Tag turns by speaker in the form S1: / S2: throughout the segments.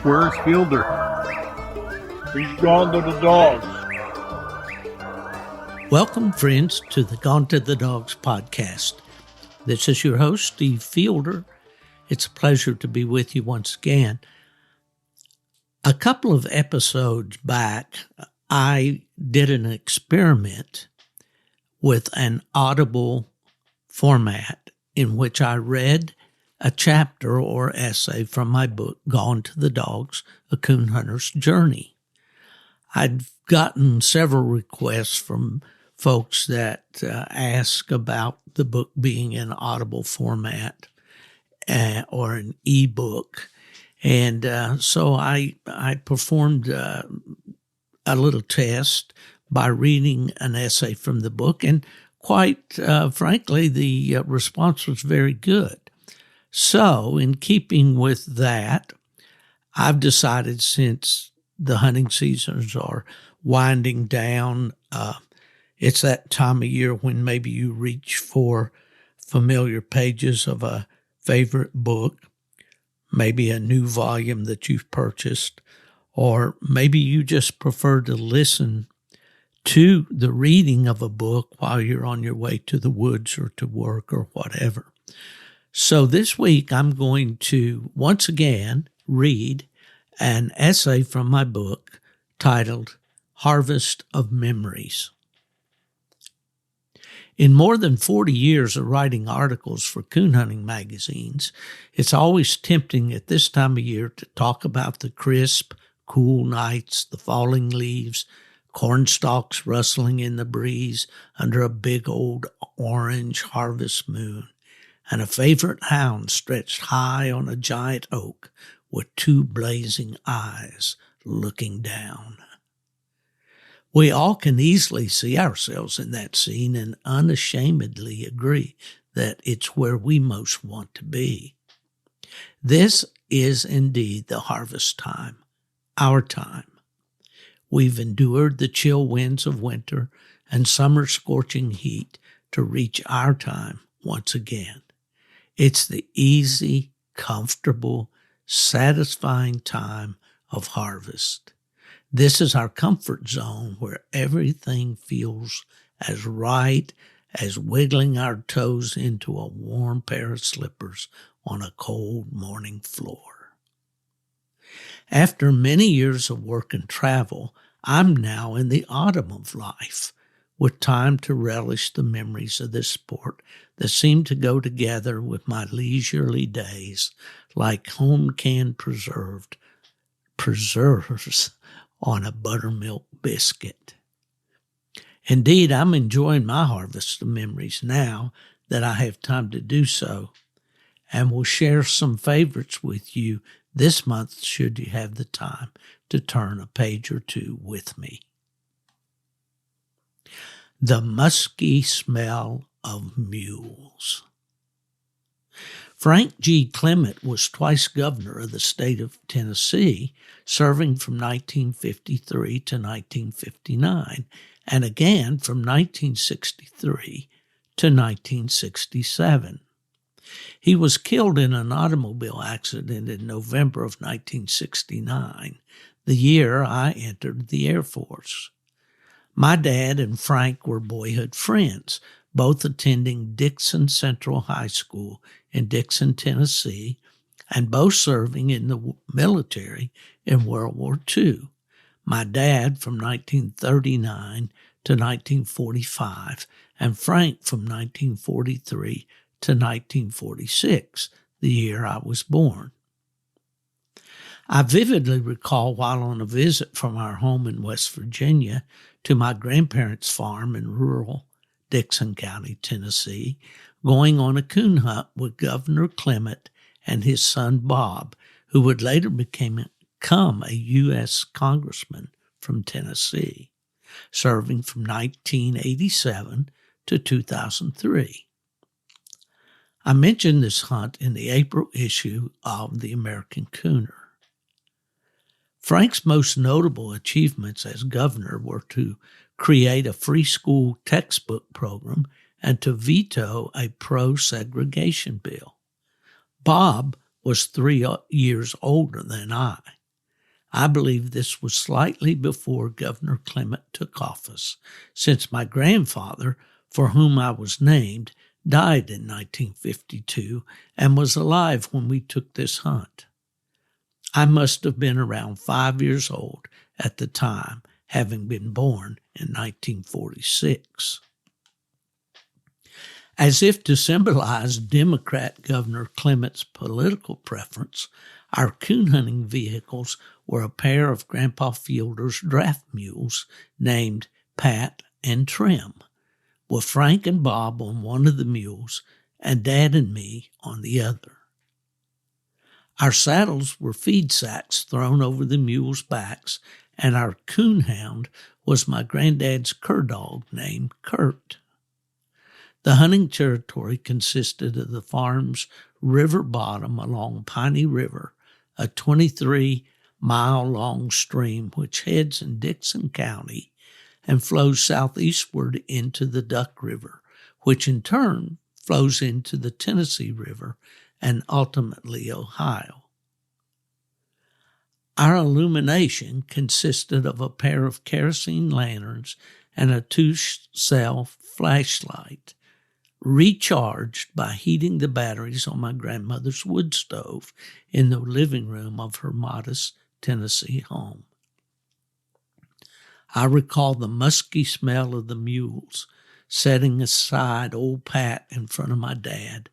S1: Where's Fielder? He's gone to the dogs.
S2: Welcome, friends, to the Gone to the Dogs podcast. This is your host, Steve Fielder. It's a pleasure to be with you once again. A couple of episodes back, I did an experiment with an audible format in which I read a chapter or essay from my book, Gone to the Dogs, A Coon Hunter's Journey. I'd gotten several requests from folks that ask about the book being in audible format or an ebook. And so I performed a little test by reading an essay from the book, and quite frankly, the response was very good. So in keeping with that, I've decided, since the hunting seasons are winding down, it's that time of year when maybe you reach for familiar pages of a favorite book, maybe a new volume that you've purchased, or maybe you just prefer to listen to the reading of a book while you're on your way to the woods or to work or whatever. So this week I'm going to once again read an essay from my book titled Harvest of Memories. In more than 40 years of writing articles for coon hunting magazines, it's always tempting at this time of year to talk about the crisp, cool nights, the falling leaves, corn stalks rustling in the breeze under a big old orange harvest moon, and a favorite hound stretched high on a giant oak with two blazing eyes looking down. We all can easily see ourselves in that scene and unashamedly agree that it's where we most want to be. This is indeed the harvest time, our time. We've endured the chill winds of winter and summer's scorching heat to reach our time once again. It's the easy, comfortable, satisfying time of harvest. This is our comfort zone where everything feels as right as wiggling our toes into a warm pair of slippers on a cold morning floor. After many years of work and travel, I'm now in the autumn of life, with time to relish the memories of this sport that seem to go together with my leisurely days like home-canned preserves on a buttermilk biscuit. Indeed, I'm enjoying my harvest of memories now that I have time to do so, and will share some favorites with you this month should you have the time to turn a page or two with me. The musky smell of mules. Frank G. Clement was twice governor of the state of Tennessee, serving from 1953 to 1959, and again from 1963 to 1967. He was killed in an automobile accident in November of 1969, the year I entered the Air Force. My dad and Frank were boyhood friends, both attending Dixon Central High School in Dixon, Tennessee, and both serving in the military in World War II. My dad from 1939 to 1945, and Frank from 1943 to 1946, the year I was born. I vividly recall, while on a visit from our home in West Virginia to my grandparents' farm in rural Dixon County, Tennessee, going on a coon hunt with Governor Clement and his son Bob, who would later become a U.S. congressman from Tennessee, serving from 1987 to 2003. I mentioned this hunt in the April issue of the American Cooner. Frank's most notable achievements as governor were to create a free school textbook program and to veto a pro-segregation bill. Bob was 3 years older than I. I believe this was slightly before Governor Clement took office, since my grandfather, for whom I was named, died in 1952 and was alive when we took this hunt. I must have been around 5 years old at the time, having been born in 1946. As if to symbolize Democrat Governor Clement's political preference, our coon hunting vehicles were a pair of Grandpa Fielder's draft mules named Pat and Trim, with Frank and Bob on one of the mules and Dad and me on the other. Our saddles were feed sacks thrown over the mules' backs, and our coon hound was my granddad's cur dog named Kurt. The hunting territory consisted of the farm's river bottom along Piney River, a 23-mile-long stream which heads in Dixon County and flows southeastward into the Duck River, which in turn flows into the Tennessee River and ultimately Ohio. Our illumination consisted of a pair of kerosene lanterns and a 2-cell flashlight, recharged by heating the batteries on my grandmother's wood stove in the living room of her modest Tennessee home. I recall the musky smell of the mules, setting aside old Pat in front of my dad,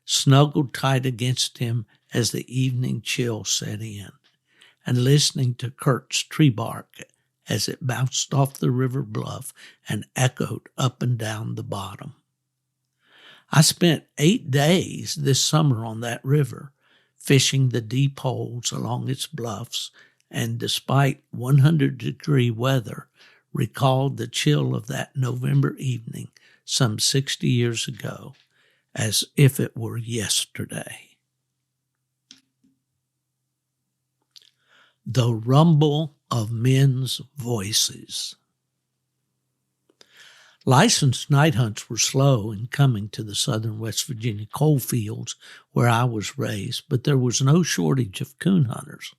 S2: snuggled tight against him as the evening chill set in, and listening to Kurt's tree bark as it bounced off the river bluff and echoed up and down the bottom. I spent 8 days this summer on that river, fishing the deep holes along its bluffs, and despite 100-degree weather, recalled the chill of that November evening some 60 years ago, as if it were yesterday. The rumble of men's voices. Licensed night hunts were slow in coming to the southern West Virginia coal fields where I was raised, but there was no shortage of coon hunters.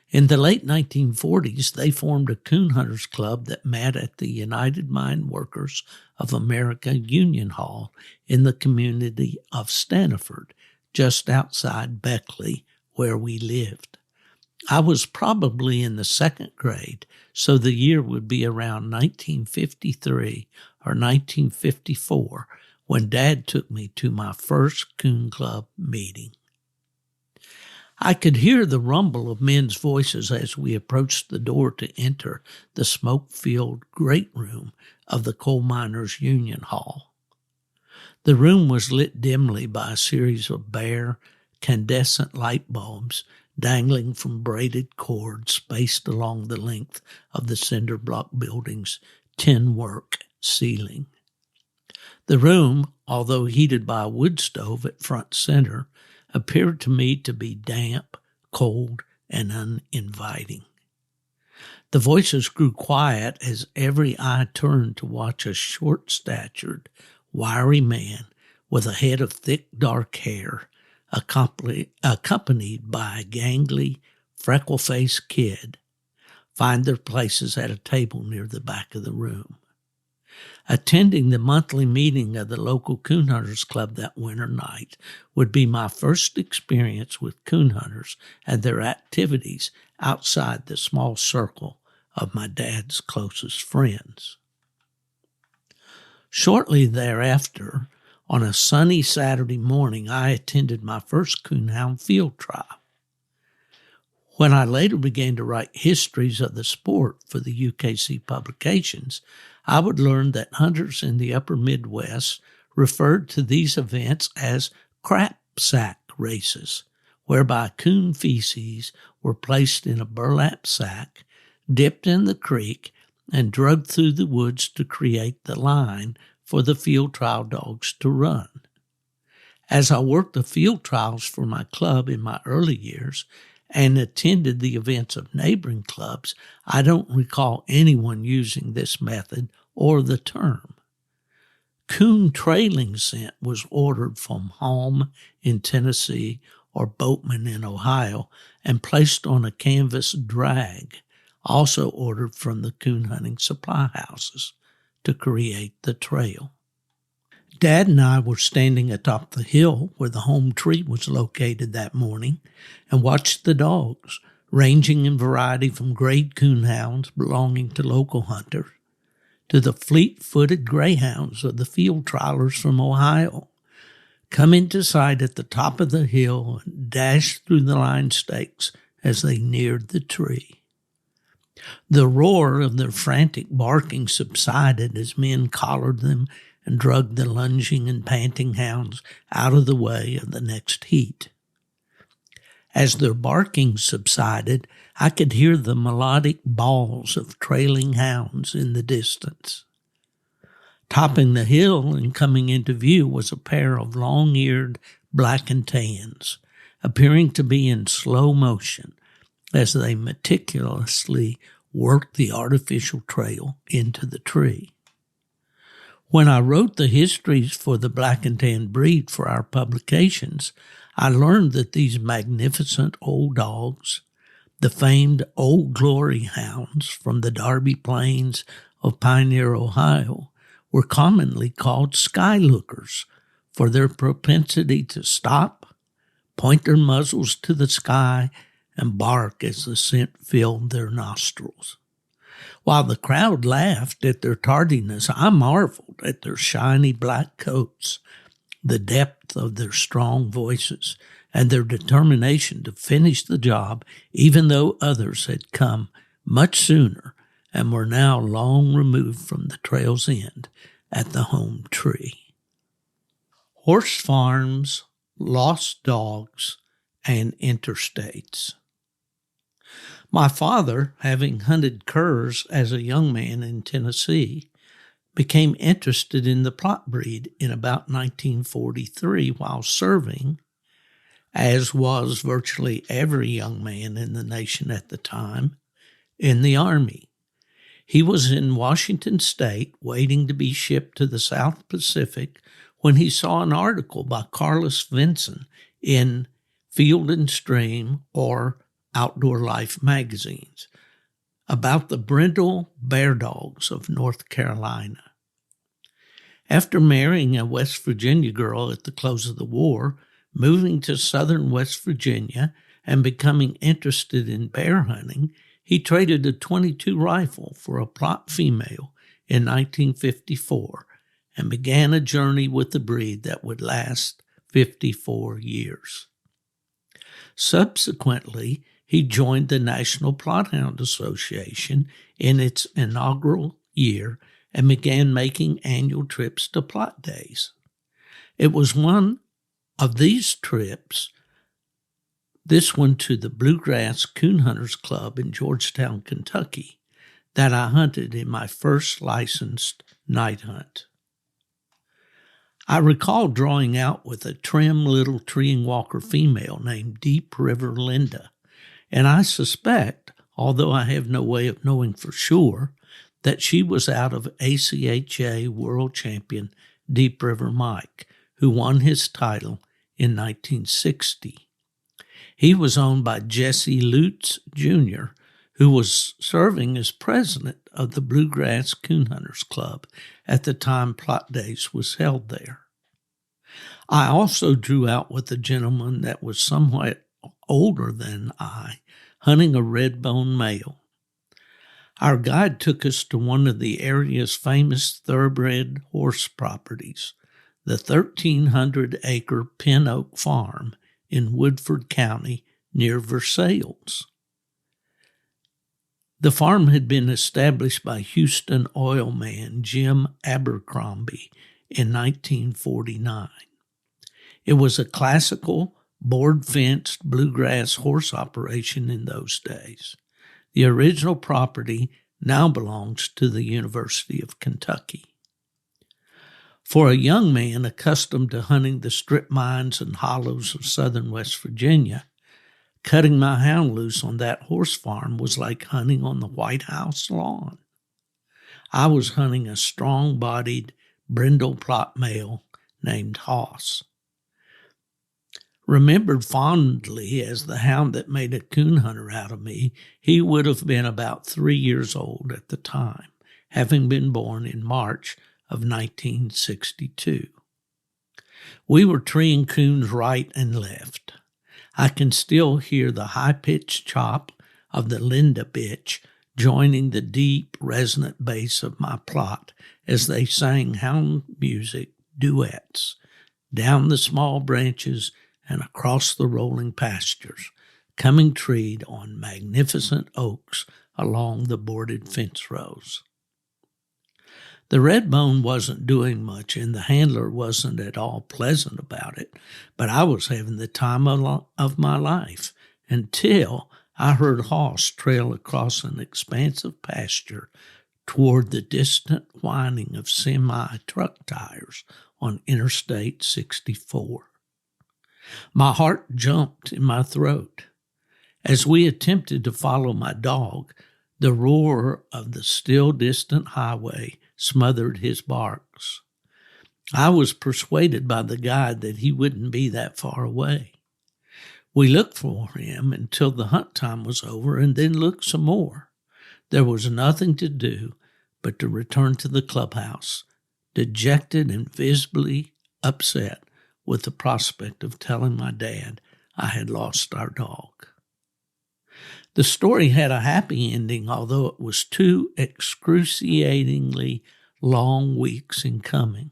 S2: In the late 1940s, they formed a coon hunters club that met at the United Mine Workers of America Union Hall in the community of Staniford, just outside Beckley, where we lived. I was probably in the second grade, so the year would be around 1953 or 1954 when Dad took me to my first coon club meeting. I could hear the rumble of men's voices as we approached the door to enter the smoke-filled great room of the Coal Miners' Union Hall. The room was lit dimly by a series of bare, incandescent light bulbs dangling from braided cords spaced along the length of the cinder block building's tin work ceiling. The room, although heated by a wood stove at front center, appeared to me to be damp, cold, and uninviting. The voices grew quiet as every eye turned to watch a short-statured, wiry man with a head of thick, dark hair, accompanied by a gangly, freckle-faced kid, find their places at a table near the back of the room. Attending the monthly meeting of the local Coon Hunters Club that winter night would be my first experience with coon hunters and their activities outside the small circle of my dad's closest friends. Shortly thereafter, on a sunny Saturday morning, I attended my first coonhound field trial. When I later began to write histories of the sport for the UKC publications, I would learn that hunters in the upper Midwest referred to these events as crap sack races, whereby coon feces were placed in a burlap sack, dipped in the creek, and dragged through the woods to create the line for the field trial dogs to run. As I worked the field trials for my club in my early years and attended the events of neighboring clubs, I don't recall anyone using this method or the term. Coon trailing scent was ordered from home in Tennessee or boatman in Ohio, and placed on a canvas drag, also ordered from the coon hunting supply houses, to create the trail. Dad and I were standing atop the hill where the home tree was located that morning and watched the dogs, ranging in variety from grade coonhounds belonging to local hunters to the fleet-footed greyhounds of the field trialers from Ohio, come into sight at the top of the hill and dash through the line stakes as they neared the tree. The roar of their frantic barking subsided as men collared them and dragged the lunging and panting hounds out of the way of the next heat. As their barking subsided, I could hear the melodic bawls of trailing hounds in the distance. Topping the hill and coming into view was a pair of long-eared black and tans, appearing to be in slow motion as they meticulously worked the artificial trail into the tree. When I wrote the histories for the black and tan breed for our publications, I learned that these magnificent old dogs, the famed Old Glory hounds from the Darby Plains of Pioneer, Ohio, were commonly called skylookers for their propensity to stop, point their muzzles to the sky, and bark as the scent filled their nostrils. While the crowd laughed at their tardiness, I marveled at their shiny black coats, the depth of their strong voices, and their determination to finish the job even though others had come much sooner and were now long removed from the trail's end at the home tree. Horse farms, lost dogs, and interstates. My father, having hunted curs as a young man in Tennessee, became interested in the Plott breed in about 1943 while serving, as was virtually every young man in the nation at the time, in the Army. He was in Washington State waiting to be shipped to the South Pacific when he saw an article by Carlos Vinson in Field and Stream or Outdoor Life magazines about the brindle bear dogs of North Carolina. After marrying a West Virginia girl at the close of the war, moving to southern West Virginia, and becoming interested in bear hunting, he traded a .22 rifle for a Plott female in 1954 and began a journey with the breed that would last 54 years. Subsequently, he joined the National Bloodhound Association in its inaugural year and began making annual trips to Plott Days. It was one of these trips, this one to the Bluegrass Coon Hunters Club in Georgetown, Kentucky, that I hunted in my first licensed night hunt. I recall drawing out with a trim little treeing walker female named Deep River Linda, and I suspect, although I have no way of knowing for sure, that she was out of ACHA world champion Deep River Mike, who won his title in 1960. He was owned by Jesse Lutz Jr., who was serving as president of the Bluegrass Coon Hunters Club at the time Plott Days was held there. I also drew out with a gentleman that was somewhat older than I, hunting a red-bone male. Our guide took us to one of the area's famous thoroughbred horse properties, the 1,300-acre Pin Oak Farm in Woodford County near Versailles. The farm had been established by Houston oil man Jim Abercrombie in 1949. It was a classical, board-fenced bluegrass horse operation in those days. The original property now belongs to the University of Kentucky. For a young man accustomed to hunting the strip mines and hollows of southern West Virginia, cutting my hound loose on that horse farm was like hunting on the White House lawn. I was hunting a strong-bodied brindle Plott male named Hoss. Remembered fondly as the hound that made a coon hunter out of me, he would have been about 3 years old at the time, having been born in March of 1962. We were treeing coons right and left. I can still hear the high-pitched chop of the Linda bitch joining the deep, resonant bass of my plot as they sang hound music duets down the small branches and across the rolling pastures, coming treed on magnificent oaks along the boarded fence rows. The red bone wasn't doing much, and the handler wasn't at all pleasant about it, but I was having the time of my life until I heard Hoss trail across an expanse of pasture toward the distant whining of semi-truck tires on Interstate 64. My heart jumped in my throat. As we attempted to follow my dog, the roar of the still distant highway smothered his barks. I was persuaded by the guide that he wouldn't be that far away. We looked for him until the hunt time was over and then looked some more. There was nothing to do but to return to the clubhouse, dejected and visibly upset with the prospect of telling my dad I had lost our dog. The story had a happy ending, although it was 2 excruciatingly long weeks in coming.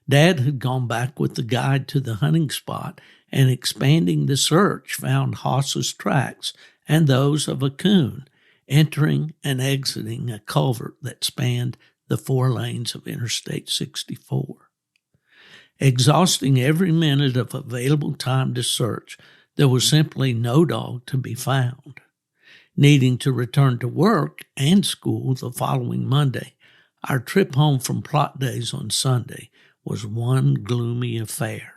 S2: Dad had gone back with the guide to the hunting spot and, expanding the search, found Hoss's tracks and those of a coon entering and exiting a culvert that spanned the 4 lanes of Interstate 64. Exhausting every minute of available time to search, there was simply no dog to be found. Needing to return to work and school the following Monday, our trip home from plot days on Sunday was one gloomy affair.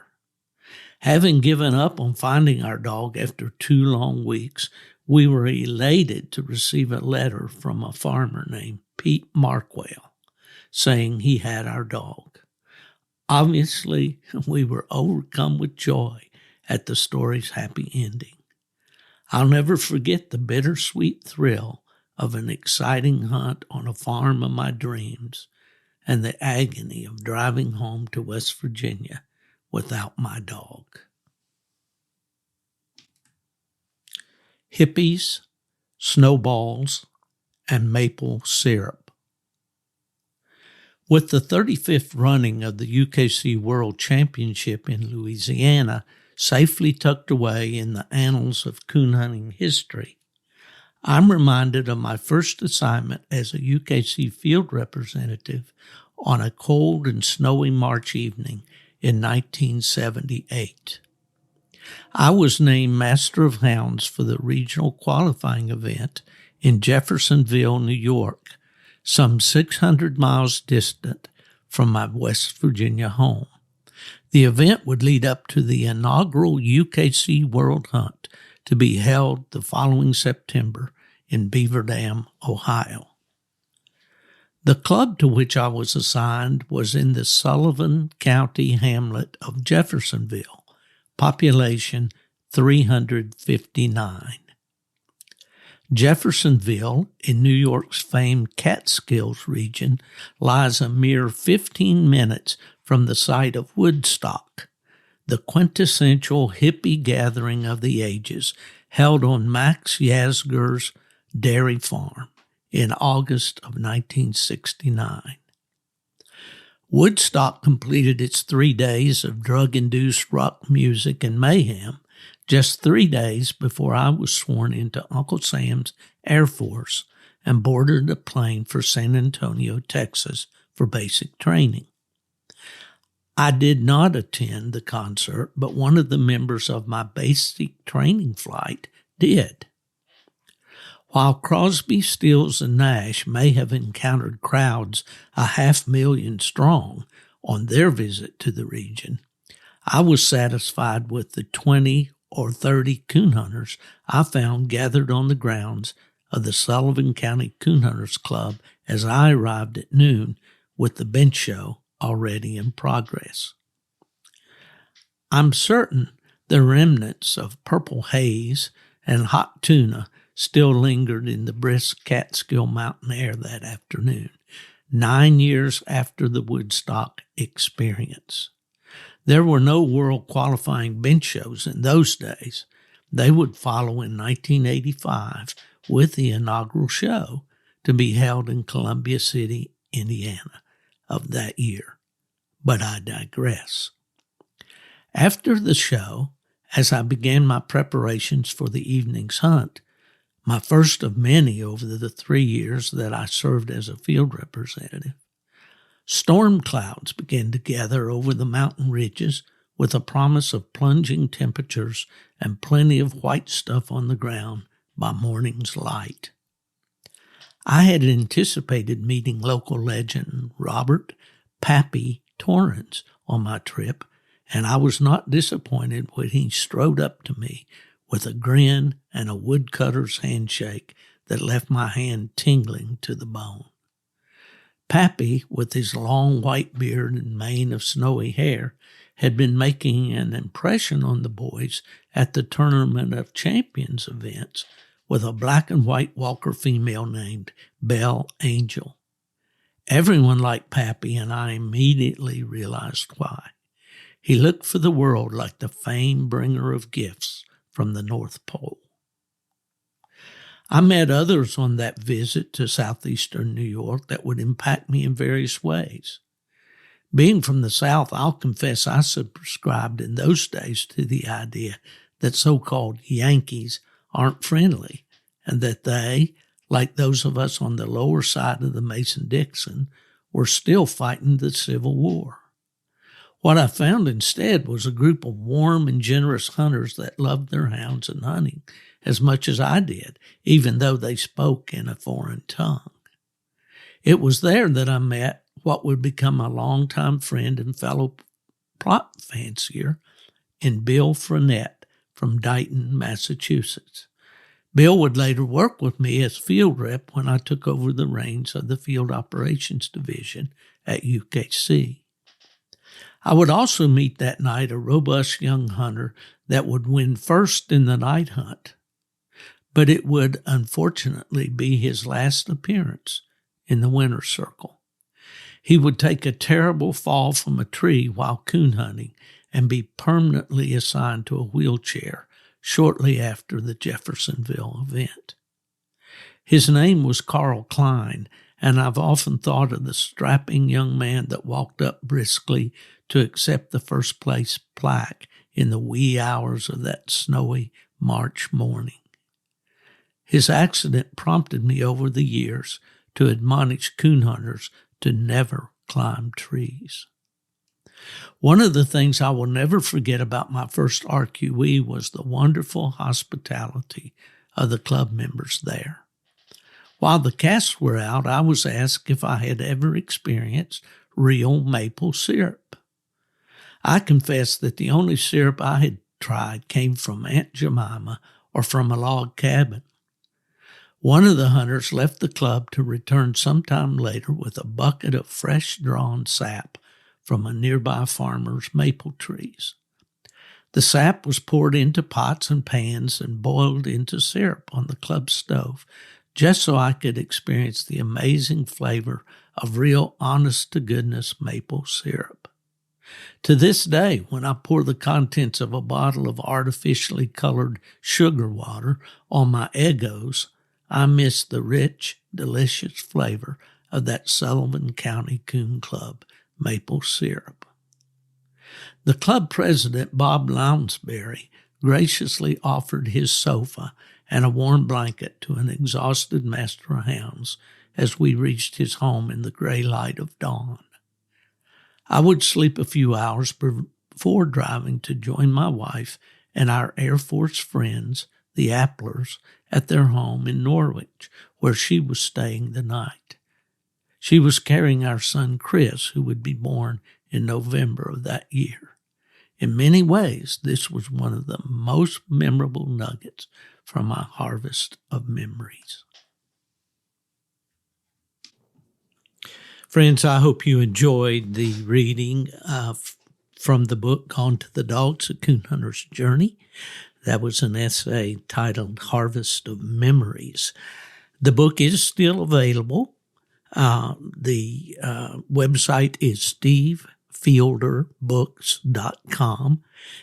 S2: Having given up on finding our dog after 2 long weeks, we were elated to receive a letter from a farmer named Pete Markwell saying he had our dog. Obviously, we were overcome with joy at the story's happy ending. I'll never forget the bittersweet thrill of an exciting hunt on a farm of my dreams and the agony of driving home to West Virginia without my dog. Hippies, snowballs, and maple syrup. With the 35th running of the UKC World Championship in Louisiana safely tucked away in the annals of coon hunting history, I'm reminded of my first assignment as a UKC field representative on a cold and snowy March evening in 1978. I was named Master of Hounds for the regional qualifying event in Jeffersonville, New York, some 600 miles distant from my West Virginia home. The event would lead up to the inaugural UKC World Hunt to be held the following September in Beaver Dam, Ohio. The club to which I was assigned was in the Sullivan County hamlet of Jeffersonville, population 359. Jeffersonville, in New York's famed Catskills region, lies a mere 15 minutes from the site of Woodstock, the quintessential hippie gathering of the ages held on Max Yasgur's dairy farm in August of 1969. Woodstock completed its 3 days of drug-induced rock music and mayhem just 3 days before I was sworn into Uncle Sam's Air Force and boarded a plane for San Antonio, Texas for basic training. I did not attend the concert, but one of the members of my basic training flight did. While Crosby, Stills, and Nash may have encountered crowds 500,000 strong on their visit to the region, I was satisfied with the 20 or 30 coon hunters I found gathered on the grounds of the Sullivan County Coon Hunters Club as I arrived at noon with the bench show already in progress. I'm certain The remnants of purple haze and hot tuna still lingered in the brisk Catskill mountain air that afternoon, 9 years after the Woodstock experience. There were no world qualifying bench shows in those days. They would follow in 1985 with the inaugural show to be held in Columbia City, Indiana of that year. But I digress. After the show, as I began my preparations for the evening's hunt, my first of many over the 3 years that I served as a field representative, storm clouds began to gather over the mountain ridges with a promise of plunging temperatures and plenty of white stuff on the ground by morning's light. I had anticipated meeting local legend Robert "Pappy" Torrens on my trip, and I was not disappointed when he strode up to me with a grin and a woodcutter's handshake that left my hand tingling to the bone. Pappy, with his long white beard and mane of snowy hair, had been making an impression on the boys at the Tournament of Champions events with a black and white Walker female named Belle Angel. Everyone liked Pappy, and I immediately realized why. He looked for the world like the fame bringer of gifts from the North Pole. I met others on that visit to southeastern New York that would impact me in various ways. Being from the South, I'll confess I subscribed in those days to the idea that so-called Yankees aren't friendly, and that they, like those of us on the lower side of the Mason-Dixon, were still fighting the Civil War. What I found instead was a group of warm and generous hunters that loved their hounds and hunting as much as I did, even though they spoke in a foreign tongue. It was there that I met what would become a longtime friend and fellow prop fancier in Bill Frenette from Dayton, Massachusetts. Bill would later work with me as field rep when I took over the reins of the Field Operations Division at UKC. I would also meet that night a robust young hunter that would win first in the night hunt, but it would unfortunately be his last appearance in the winter circle. He would take a terrible fall from a tree while coon hunting and be permanently assigned to a wheelchair shortly after the Jeffersonville event. His name was Carl Klein, and I've often thought of the strapping young man that walked up briskly to accept the first place plaque in the wee hours of that snowy March morning. His accident prompted me over the years to admonish coon hunters to never climb trees. One of the things I will never forget about my first RQE was the wonderful hospitality of the club members there. While the casts were out, I was asked if I had ever experienced real maple syrup. I confess that the only syrup I had tried came from Aunt Jemima or from a log cabin. One of the hunters left the club to return sometime later with a bucket of fresh-drawn sap from a nearby farmer's maple trees. The sap was poured into pots and pans and boiled into syrup on the club stove, just so I could experience the amazing flavor of real honest-to-goodness maple syrup. To this day, when I pour the contents of a bottle of artificially colored sugar water on my Eggos, I miss the rich, delicious flavor of that Sullivan County Coon Club maple syrup. The club president, Bob Lounsbury, graciously offered his sofa and a warm blanket to an exhausted master of hounds as we reached his home in the gray light of dawn. I would sleep a few hours before driving to join my wife and our Air Force friends, the Applers, at their home in Norwich, where she was staying the night. She was carrying our son Chris, who would be born in November of that year. In many ways, this was one of the most memorable nuggets from my harvest of memories. Friends, I hope you enjoyed the reading from the book Gone to the Dogs, A Coon Hunter's Journey. That was an essay titled Harvest of Memories. The book is still available. The website is stevefielderbooks.com.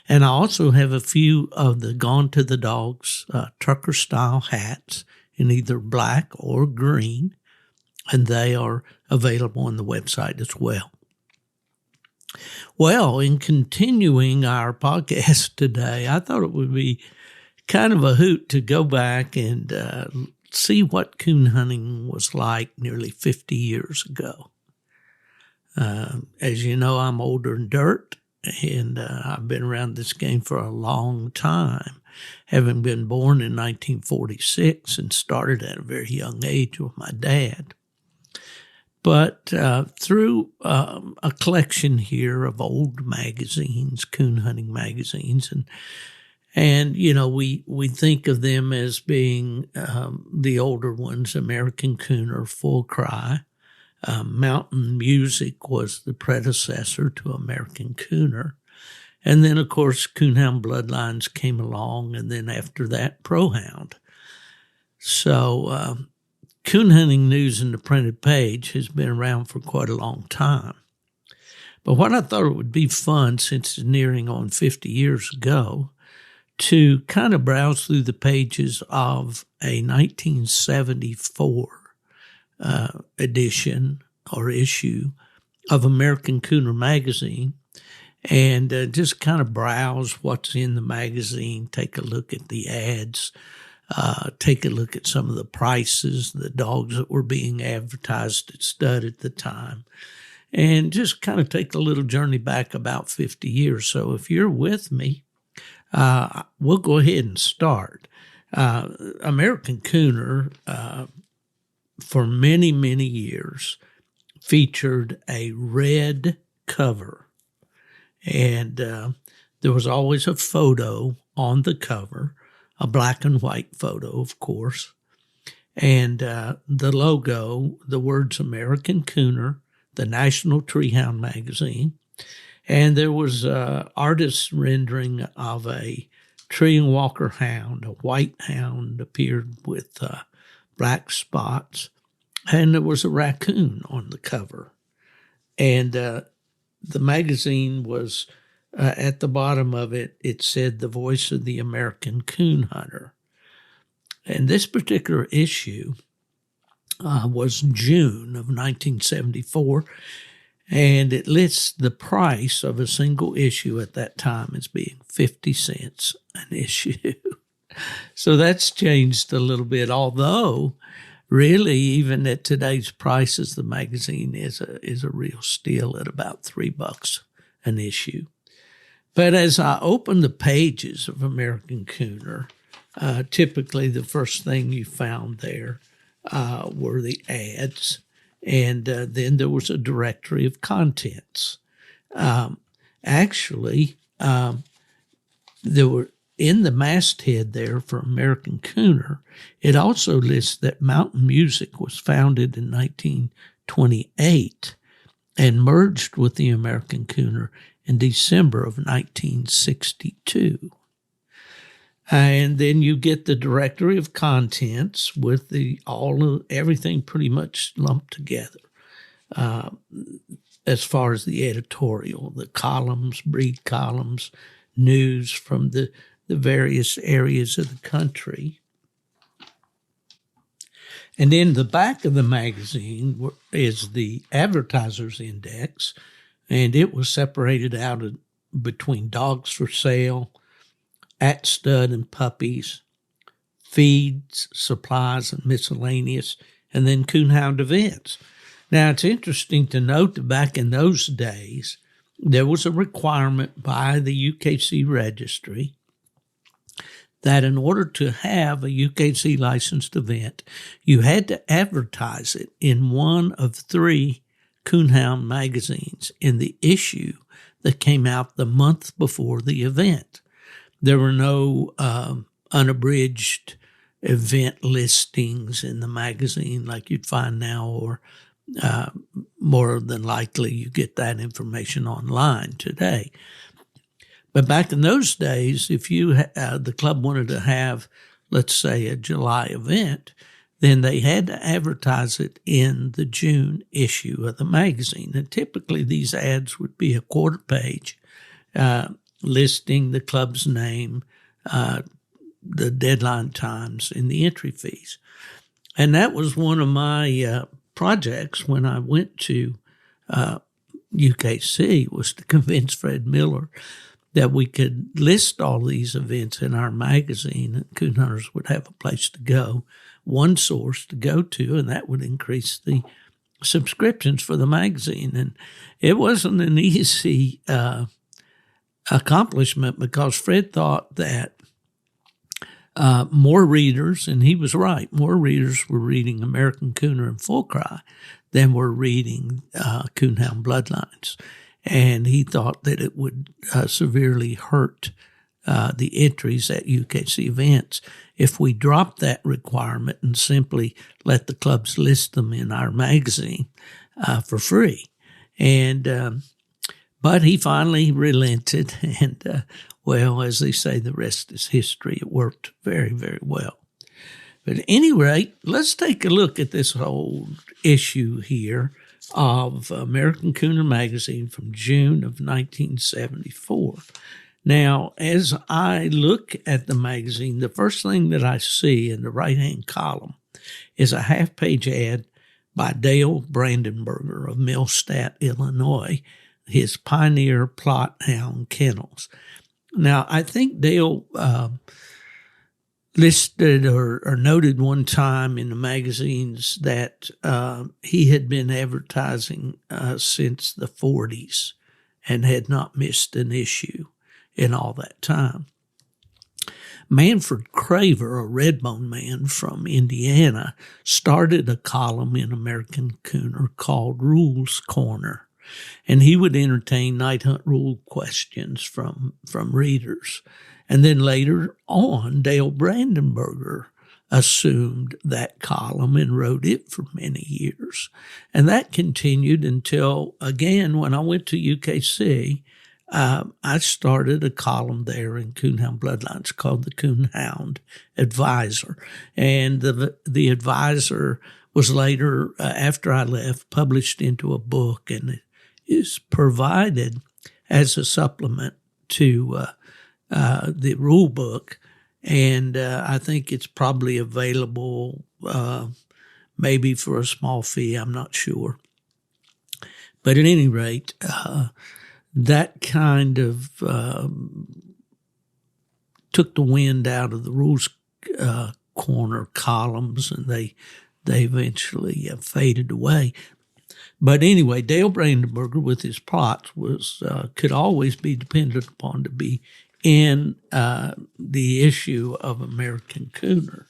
S2: And I also have a few of the Gone to the Dogs trucker-style hats in either black or green, and they are available on the website as well. Well, in continuing our podcast today, I thought it would be kind of a hoot to go back and see what coon hunting was like nearly 50 years ago. As you know, I'm older than dirt, and I've been around this game for a long time, having been born in 1946 and started at a very young age with my dad. But through a collection here of old magazines, coon hunting magazines, and you know, we think of them as being the older ones, American Cooner, Full Cry. Mountain Music was the predecessor to American Cooner. And then, of course, Coonhound Bloodlines came along, and then after that, Prohound. So coon hunting news in the printed page has been around for quite a long time. But what I thought it would be fun, since it's nearing on 50 years ago, to kind of browse through the pages of a 1974 edition or issue of American Cooner magazine, and just kind of browse what's in the magazine, take a look at the ads, take a look at some of the prices, the dogs that were being advertised at stud at the time, and just kind of take a little journey back about 50 years. So if you're with me, we'll go ahead and start. American Cooner, for many, many years, featured a red cover. And there was always a photo on the cover, a black and white photo, of course. And the logo, the words American Cooner, the National Treehound magazine. And there was artist's rendering of a tree and walker hound. A white hound appeared with black spots, and there was a raccoon on the cover. And the magazine was, at the bottom of it, it said the voice of the American coon hunter. And this particular issue was June of 1974, and it lists the price of a single issue at that time as being 50 cents an issue. So that's changed a little bit, although really even at today's prices, the magazine is a real steal at about $3 an issue. But as I opened the pages of American Cooner, typically the first thing you found there were the ads, and then there was a directory of contents. Actually, there were, in the masthead there for American Cooner, it also lists that Mountain Music was founded in 1928 and merged with the American Cooner in December of 1962. And then you get the directory of contents with everything pretty much lumped together. As far as the editorial, the columns, breed columns, news from the various areas of the country. And in the back of the magazine is the advertiser's index, and it was separated out between dogs for sale, at stud and puppies, feeds, supplies, and miscellaneous, and then coonhound events. Now, it's interesting to note that back in those days, there was a requirement by the UKC registry that in order to have a UKC licensed event, you had to advertise it in one of 3 coonhound magazines in the issue that came out the month before the event. There were no unabridged event listings in the magazine like you'd find now, or more than likely you get that information online today. But back in those days, if you the club wanted to have, let's say, a July event, then they had to advertise it in the June issue of the magazine. And typically these ads would be a quarter page listing the club's name, the deadline times, and the entry fees. And that was one of my projects when I went to UKC, was to convince Fred Miller that we could list all these events in our magazine, and coon hunters would have a place to go, one source to go to, and that would increase the subscriptions for the magazine. And it wasn't an easy accomplishment, because Fred thought that more readers, and he was right, more readers were reading American Cooner and Full Cry than were reading Coonhound Bloodlines. And he thought that it would severely hurt the entries at UKC events if we dropped that requirement and simply let the clubs list them in our magazine for free. And but he finally relented, and well, as they say, the rest is history. It worked very, very well. But at any rate, let's take a look at this whole issue here of American Cooner magazine from June of 1974. Now, as I look at the magazine, the first thing that I see in the right-hand column is a half-page ad by Dale Brandenberger of Millstadt, Illinois, his Pioneer Plot Hound Kennels. Now, I think Dale listed or noted one time in the magazines that he had been advertising since the 40s and had not missed an issue in all that time. Manfred Craver, a Redbone man from Indiana, started a column in American Cooner called Rules Corner, and he would entertain night hunt rule questions from readers. And then later on, Dale Brandenberger assumed that column and wrote it for many years. And that continued until, again, when I went to UKC, I started a column there in Coonhound Bloodlines called the Coonhound Advisor. And the Advisor was later, after I left, published into a book, and it is provided as a supplement to the rule book, and I think it's probably available maybe for a small fee. I'm not sure. But at any rate, that kind of took the wind out of the Rules Corner columns, and they eventually faded away. But anyway, Dale Brandenberger with his plots could always be depended upon to be in the issue of American Cooner.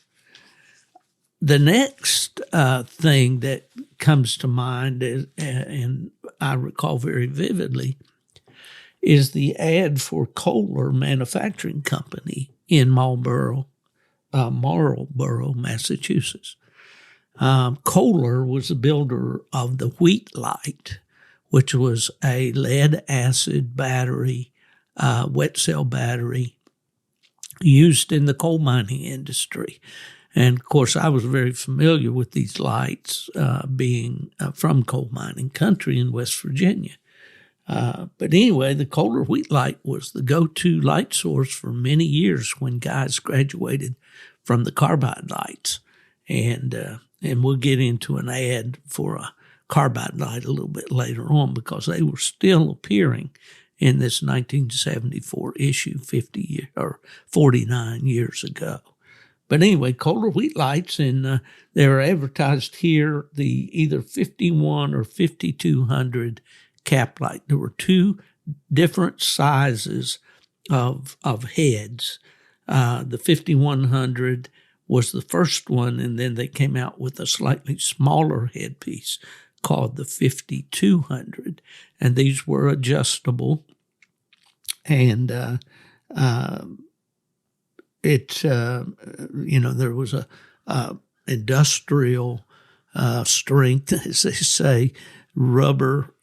S2: The next thing that comes to mind, and I recall very vividly, is the ad for Kohler Manufacturing Company in Marlborough, Massachusetts. Kohler was the builder of the Wheat Light, which was a lead-acid battery, wet cell battery used in the coal mining industry. And, of course, I was very familiar with these lights being from coal mining country in West Virginia. But anyway, the Kohler Wheat Light was the go-to light source for many years when guys graduated from the carbide lights. And we'll get into an ad for a carbide light a little bit later on, because they were still appearing in this 1974 issue 49 years ago. But anyway, Kohler Wheat Lights, and they were advertised here, the either 51 or 5200 cap light. There were two different sizes of heads. The 5100 was the first one, and then they came out with a slightly smaller headpiece called the 5200, and these were adjustable. And there was a industrial strength, as they say, rubber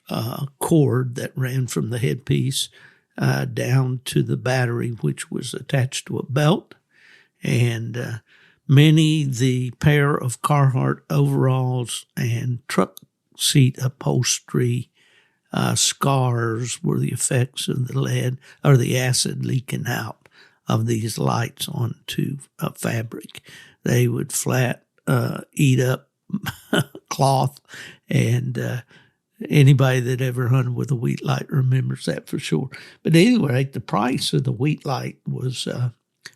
S2: cord that ran from the headpiece down to the battery, which was attached to a belt. And the pair of Carhartt overalls and truck seat upholstery scars were the effects of the lead or the acid leaking out of these lights onto fabric. They would flat eat up cloth, and anybody that ever hunted with a wheat light remembers that for sure. But anyway, the price of the wheat light was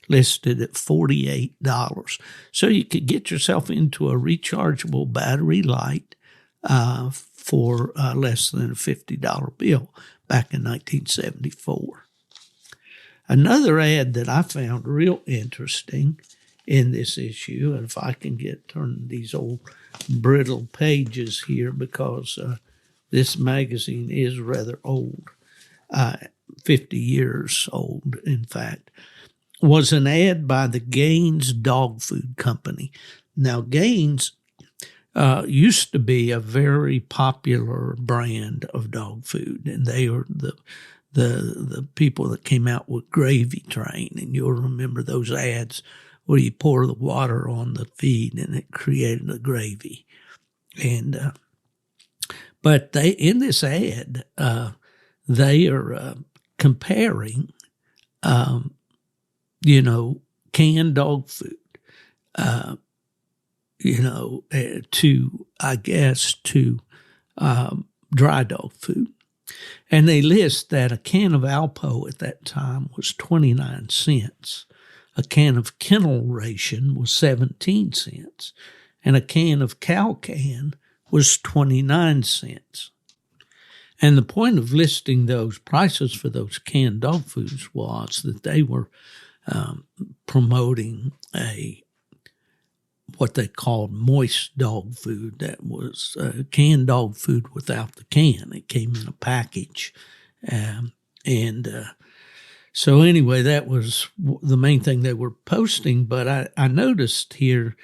S2: listed at $48. So you could get yourself into a rechargeable battery light for less than a $50 bill back in 1974. Another ad that I found real interesting in this issue, and if I can turn these old brittle pages here, because this magazine is rather old, 50 years old, in fact, was an ad by the Gaines Dog Food Company. Now, Gaines used to be a very popular brand of dog food, and they were the people that came out with Gravy Train, and you'll remember those ads where you pour the water on the feed and it created the gravy. And but they, in this ad, they are comparing, canned dog food, to dry dog food. And they list that a can of Alpo at that time was 29 cents. A can of Kennel Ration was 17 cents. And a can of Cow Can was 29 cents. And the point of listing those prices for those canned dog foods was that they were promoting what they called moist dog food. That was canned dog food without the can. It came in a package. So anyway, that was the main thing they were posting. But I noticed here,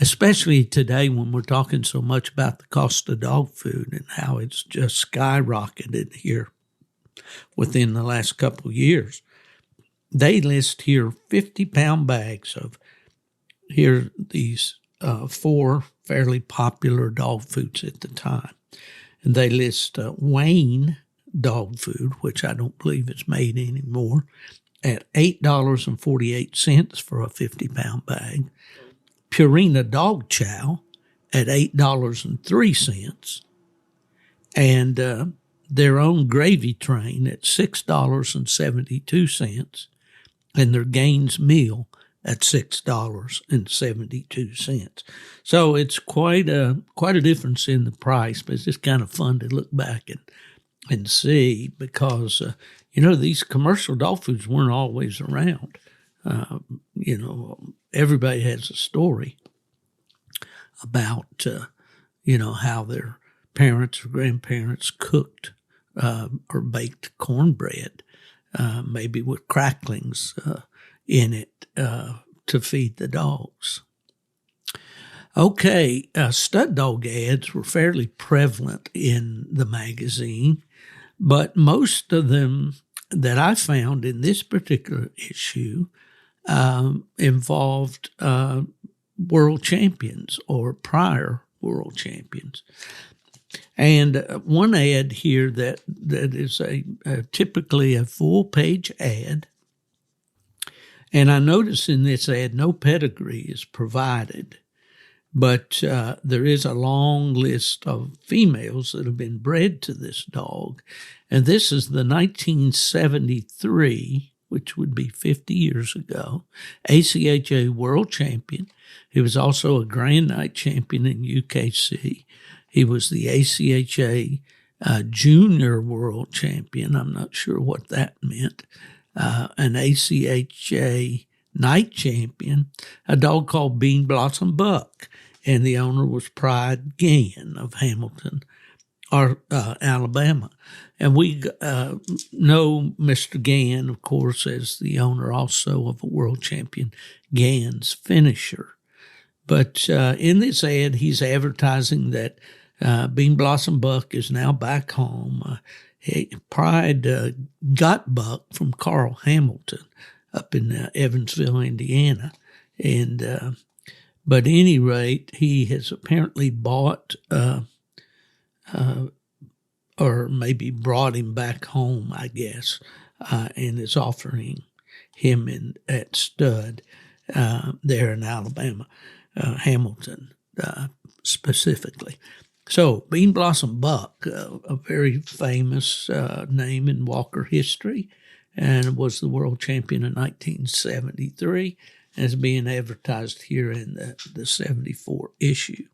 S2: especially today when we're talking so much about the cost of dog food and how it's just skyrocketed here within the last couple of years, they list here 50-pound bags of these 4 fairly popular dog foods at the time. And they list Wayne dog food, which I don't believe is made anymore, at $8.48 for a 50-pound bag. Purina Dog Chow at $8.03, and their own Gravy Train at $6.72, and their Gaines Meal at $6.72. So it's quite a difference in the price, but it's just kind of fun to look back and see, because these commercial dog foods weren't always around. Everybody has a story about, how their parents or grandparents cooked or baked cornbread, maybe with cracklings in it to feed the dogs. Okay, stud dog ads were fairly prevalent in the magazine, but most of them that I found in this particular issue involved world champions or prior world champions. And one ad here that is typically a full-page ad, and I notice in this ad no pedigree is provided, but there is a long list of females that have been bred to this dog. And this is the 1973, which would be 50 years ago, ACHA world champion. He was also a Grand Night champion in UKC. He was the ACHA junior world champion. I'm not sure what that meant. An ACHA night champion, a dog called Bean Blossom Buck, and the owner was Pride Gann of Hamilton, Alabama. And we know Mr. Gann, of course, as the owner also of a world champion, Gann's Finisher. But in this ad, he's advertising that Bean Blossom Buck is now back home. Pride got Buck from Carl Hamilton up in Evansville, Indiana. And but at any rate, he has apparently bought or maybe brought him back home, I guess, and is offering him at stud there in Alabama, Hamilton specifically. So Bean Blossom Buck, a very famous name in Walker history, and was the world champion in 1973, and is being advertised here in the 74 issue.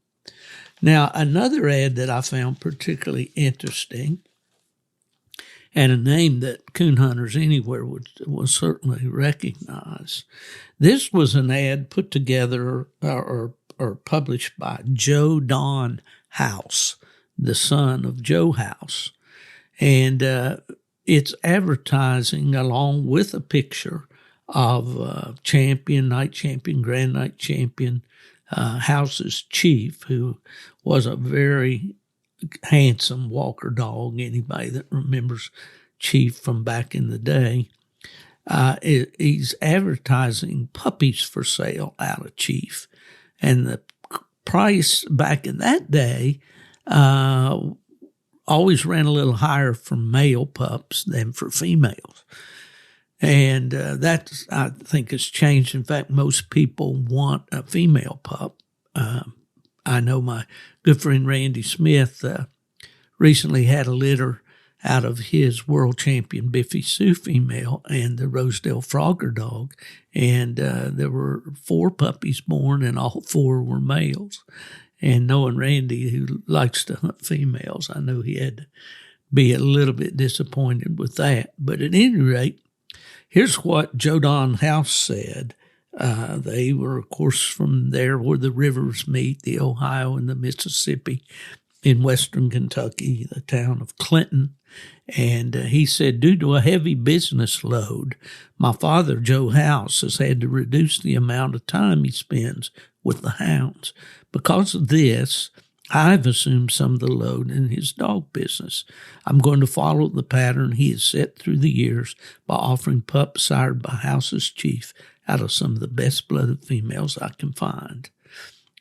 S2: Now, another ad that I found particularly interesting, and a name that coon hunters anywhere will certainly recognize. This was an ad put together or published by Joe Don House, the son of Joe House. And it's advertising along with a picture of champion, night champion, grand night champion, House's chief, who was a very handsome Walker dog. Anybody that remembers Chief from back in the day, he's advertising puppies for sale out of Chief, and the price back in that day always ran a little higher for male pups than for females. And that, I think, has changed. In fact, most people want a female pup. I know my good friend Randy Smith recently had a litter out of his world champion Biffy Sue female and the Rosedale Frogger dog. And there were 4 puppies born, and all 4 were males. And knowing Randy, who likes to hunt females, I know he had to be a little bit disappointed with that. But at any rate, here's what Joe Don House said. They were, of course, from there where the rivers meet, the Ohio and the Mississippi, in western Kentucky, the town of Clinton. And he said, due to a heavy business load, my father, Joe House, has had to reduce the amount of time he spends with the hounds. Because of this, I've assumed some of the load in his dog business. I'm going to follow the pattern he has set through the years by offering pups sired by House's chief out of some of the best-blooded females I can find.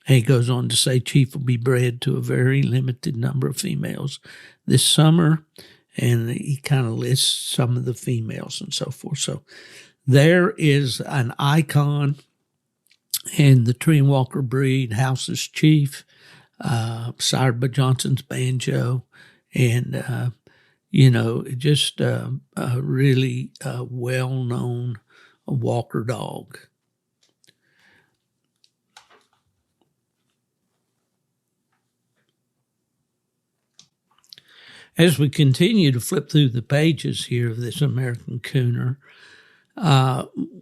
S2: And he goes on to say Chief will be bred to a very limited number of females this summer, and he kind of lists some of the females and so forth. So there is an icon in the Tree and Walker breed, House's Chief, sired by Johnson's Banjo, and, just a really well-known Walker dog. As we continue to flip through the pages here of this American Cooner,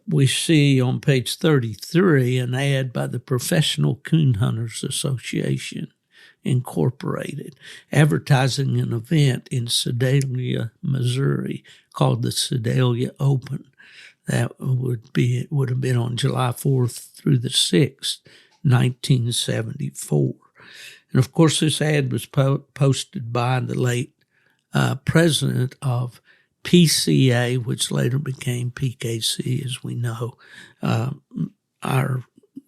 S2: we see on page 33 an ad by the Professional Coon Hunters Association, Incorporated, advertising an event in Sedalia, Missouri, called the Sedalia Open. That would have been on July 4th through the 6th, 1974. And of course, this ad was posted by the late president of PCA, which later became PKC, as we know, our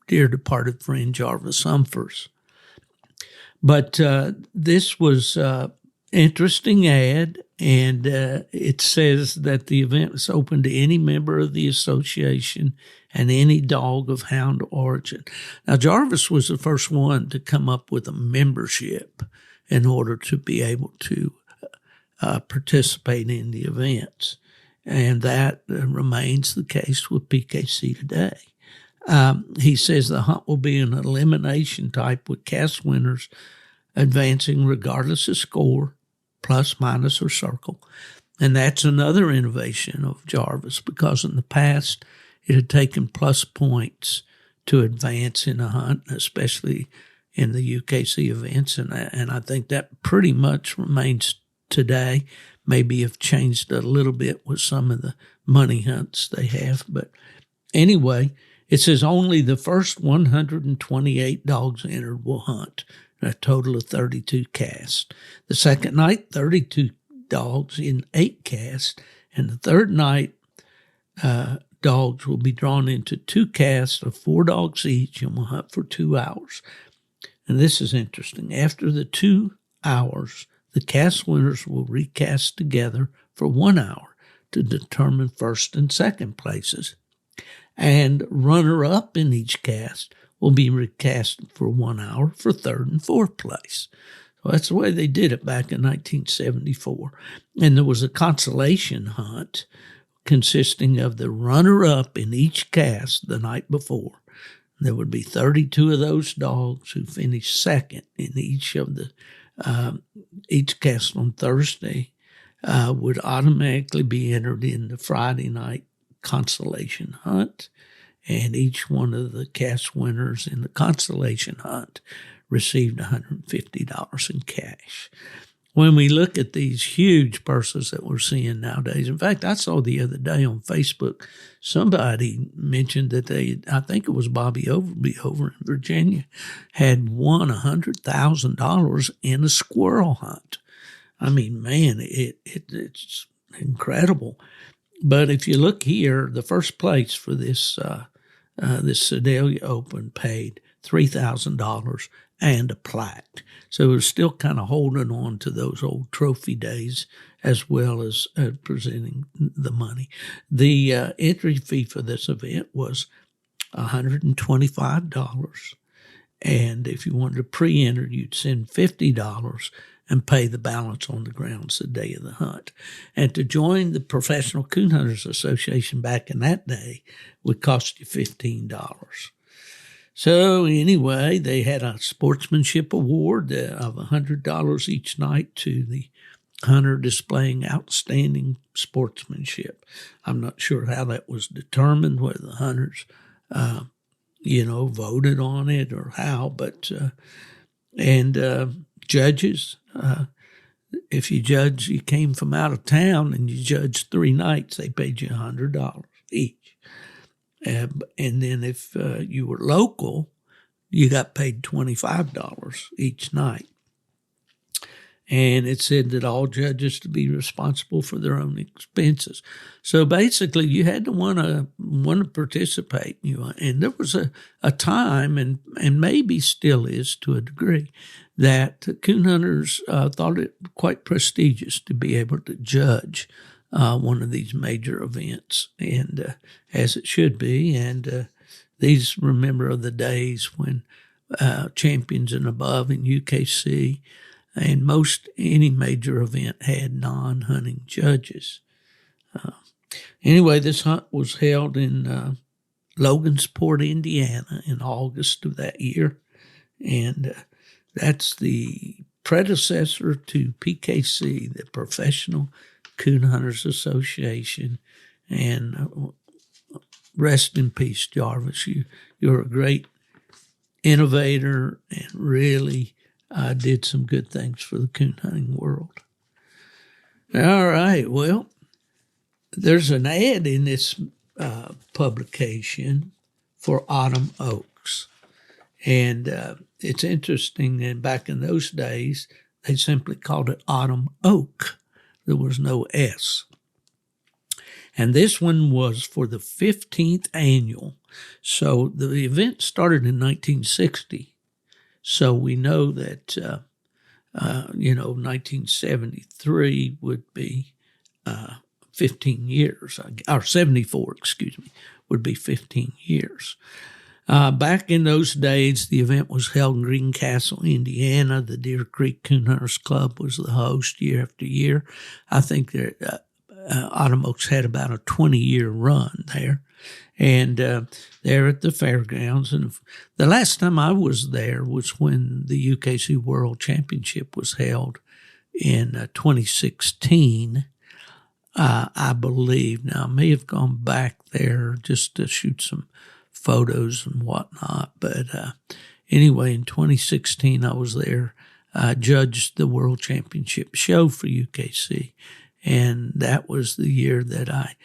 S2: dear departed friend Jarvis Humphers. But this was an interesting ad, and it says that the event is open to any member of the association and any dog of hound origin. Now, Jarvis was the first one to come up with a membership in order to be able to participate in the events, and that remains the case with PKC today. He says the hunt will be an elimination type with cast winners advancing regardless of score, plus, minus, or circle. And that's another innovation of Jarvis, because in the past it had taken plus points to advance in a hunt, especially in the UKC events, and I think that pretty much remains today. Maybe have changed a little bit with some of the money hunts they have. But anyway, It says only the first 128 dogs entered will hunt, a total of 32 casts. The second night, 32 dogs in 8 casts, and the third night, dogs will be drawn into 2 casts of 4 dogs each and will hunt for 2 hours. And this is interesting. After the 2 hours, the cast winners will recast together for 1 hour to determine first and second places. And runner-up in each cast will be recast for 1 hour for third and fourth place. So that's the way they did it back in 1974. And there was a consolation hunt consisting of the runner-up in each cast the night before. There would be 32 of those dogs who finished second in each of the each cast on Thursday would automatically be entered in the Friday night consolation hunt, and each one of the cast winners in the consolation hunt received $150 in cash. When we look at these huge purses that we're seeing nowadays, in fact, I saw the other day on Facebook, somebody mentioned that I think it was Bobby Overby over in Virginia, had won $100,000 in a squirrel hunt. I mean, man, it's incredible. But if you look here, the first place for this Sedalia Open paid $3,000 and a plaque. So we're still kind of holding on to those old trophy days as well as presenting the money. The entry fee for this event was $125. And if you wanted to pre-enter, you'd send $50 and pay the balance on the grounds the day of the hunt. And to join the Professional Coon Hunters Association back in that day would cost you $15. So anyway, they had a sportsmanship award of $100 each night to the hunter displaying outstanding sportsmanship. I'm not sure how that was determined, whether the hunters, voted on it or how, but, judges, if you came from out of town and you judged 3 nights, they paid you $100 each. And then if you were local, you got paid $25 each night. And it said that all judges to be responsible for their own expenses. So basically, you had to want to participate. And there was a time, and maybe still is to a degree, that coon hunters thought it quite prestigious to be able to judge one of these major events, and as it should be. And these, remember, are the days when champions and above in UKC and any major event had non-hunting judges. Anyway, this hunt was held in Logansport, Indiana in August of that year, and that's the predecessor to PKC, the Professional Coon Hunters Association. And rest in peace, Jarvis. You're a great innovator and really did some good things for the coon hunting world. All right, well, there's an ad in this publication for autumn oaks. And it's interesting that back in those days, they simply called it autumn oak. There was no S. And this one was for the 15th annual. So the event started in 1960. So we know that, 1973 would be 15 years, or 74, would be 15 years. Back in those days, the event was held in Greencastle, Indiana. The Deer Creek Coon Hunters Club was the host year after year. I think that Autumn Oaks had about a 20-year run there. And there at the fairgrounds. And the last time I was there was when the UKC World Championship was held in 2016, I believe. Now, I may have gone back there just to shoot some photos and whatnot. But anyway, in 2016, I was there. I judged the World Championship show for UKC. And that was the year that I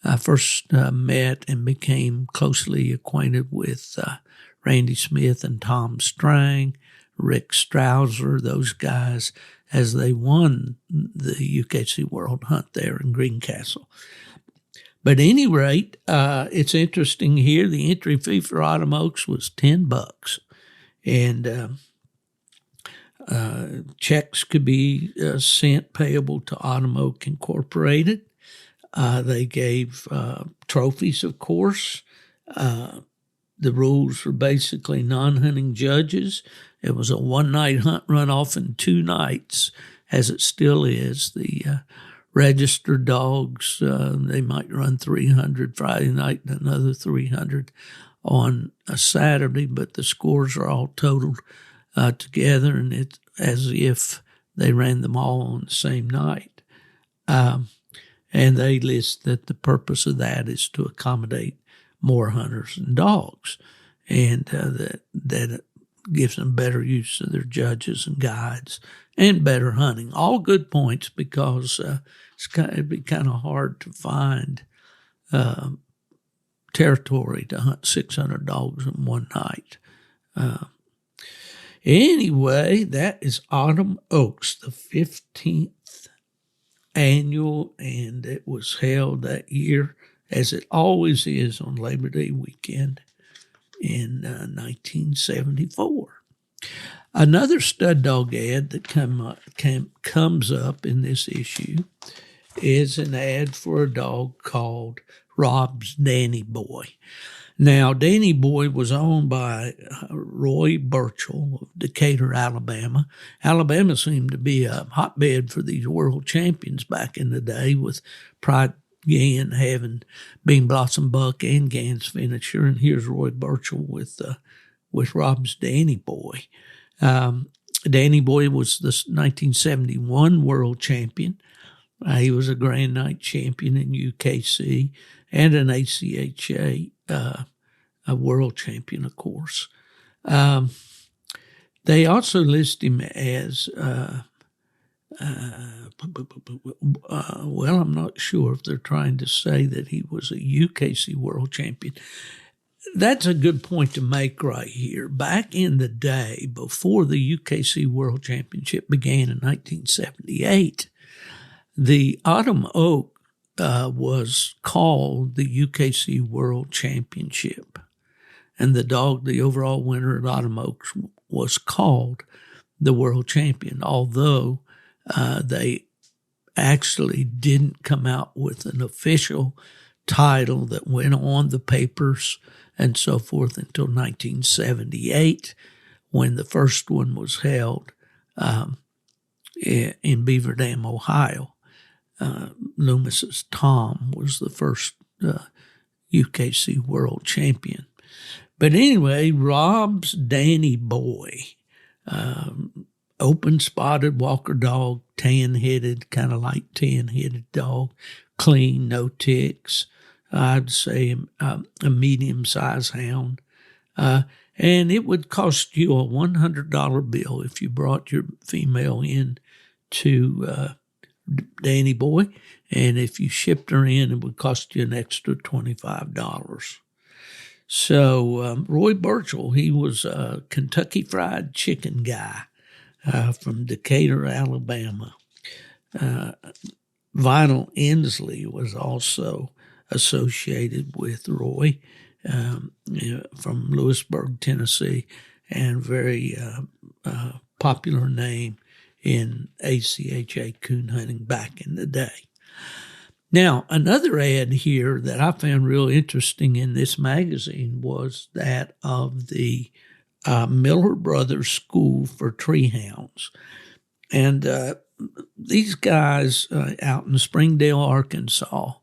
S2: I first met and became closely acquainted with Randy Smith and Tom Strang, Rick Strouser, those guys, as they won the UKC World Hunt there in Greencastle. But at any rate, it's interesting here. The entry fee for Autumn Oaks was $10, and checks could be sent payable to Autumn Oak Incorporated. They gave trophies, of course. The rules were basically non-hunting judges. It was a one-night hunt run off in 2 nights, as it still is. The registered dogs, they might run 300 Friday night and another 300 on a Saturday, but the scores are all totaled together, and it's as if they ran them all on the same night. And they list that the purpose of that is to accommodate more hunters and dogs, and that gives them better use of their judges and guides and better hunting. All good points, because it'd be kind of hard to find territory to hunt 600 dogs in one night. Anyway, that is Autumn Oaks, the 15th annual, and it was held that year, as it always is, on Labor Day weekend in 1974. Another stud dog ad that comes up in this issue is an ad for a dog called Rob's Danny Boy. Now, Danny Boy was owned by Roy Burchell of Decatur, Alabama. Alabama seemed to be a hotbed for these world champions back in the day, with Pride Gann having Bean Blossom Buck and Gann's finisher. And here's Roy Burchell with Rob's Danny Boy. Danny Boy was the 1971 world champion. He was a Grand Night champion in UKC and an ACHA a world champion, of course. They also list him as, well, I'm not sure if they're trying to say that he was a UKC world champion. That's a good point to make right here. Back in the day, before the UKC World Championship began in 1978, the Autumn Oak was called the UKC World Championship. And the dog, the overall winner at Autumn Oaks, was called the world champion, although they actually didn't come out with an official title that went on the papers and so forth until 1978, when the first one was held in Beaver Dam, Ohio. Loomis's Tom was the first UKC world champion. But anyway, Rob's Danny Boy, open spotted walker dog, tan-headed, kind of light tan-headed dog, clean, no ticks. I'd say a medium-sized hound. And it would cost you a $100 bill if you brought your female in to Danny Boy. And if you shipped her in, it would cost you an extra $25. So Roy Burchell, he was a Kentucky Fried Chicken guy from Decatur, Alabama. Vinyl Inslee was also associated with Roy from Lewisburg, Tennessee, and very popular name in ACHA coon hunting back in the day. Now, another ad here that I found real interesting in this magazine was that of the Miller Brothers School for Tree Hounds. And these guys out in Springdale, Arkansas,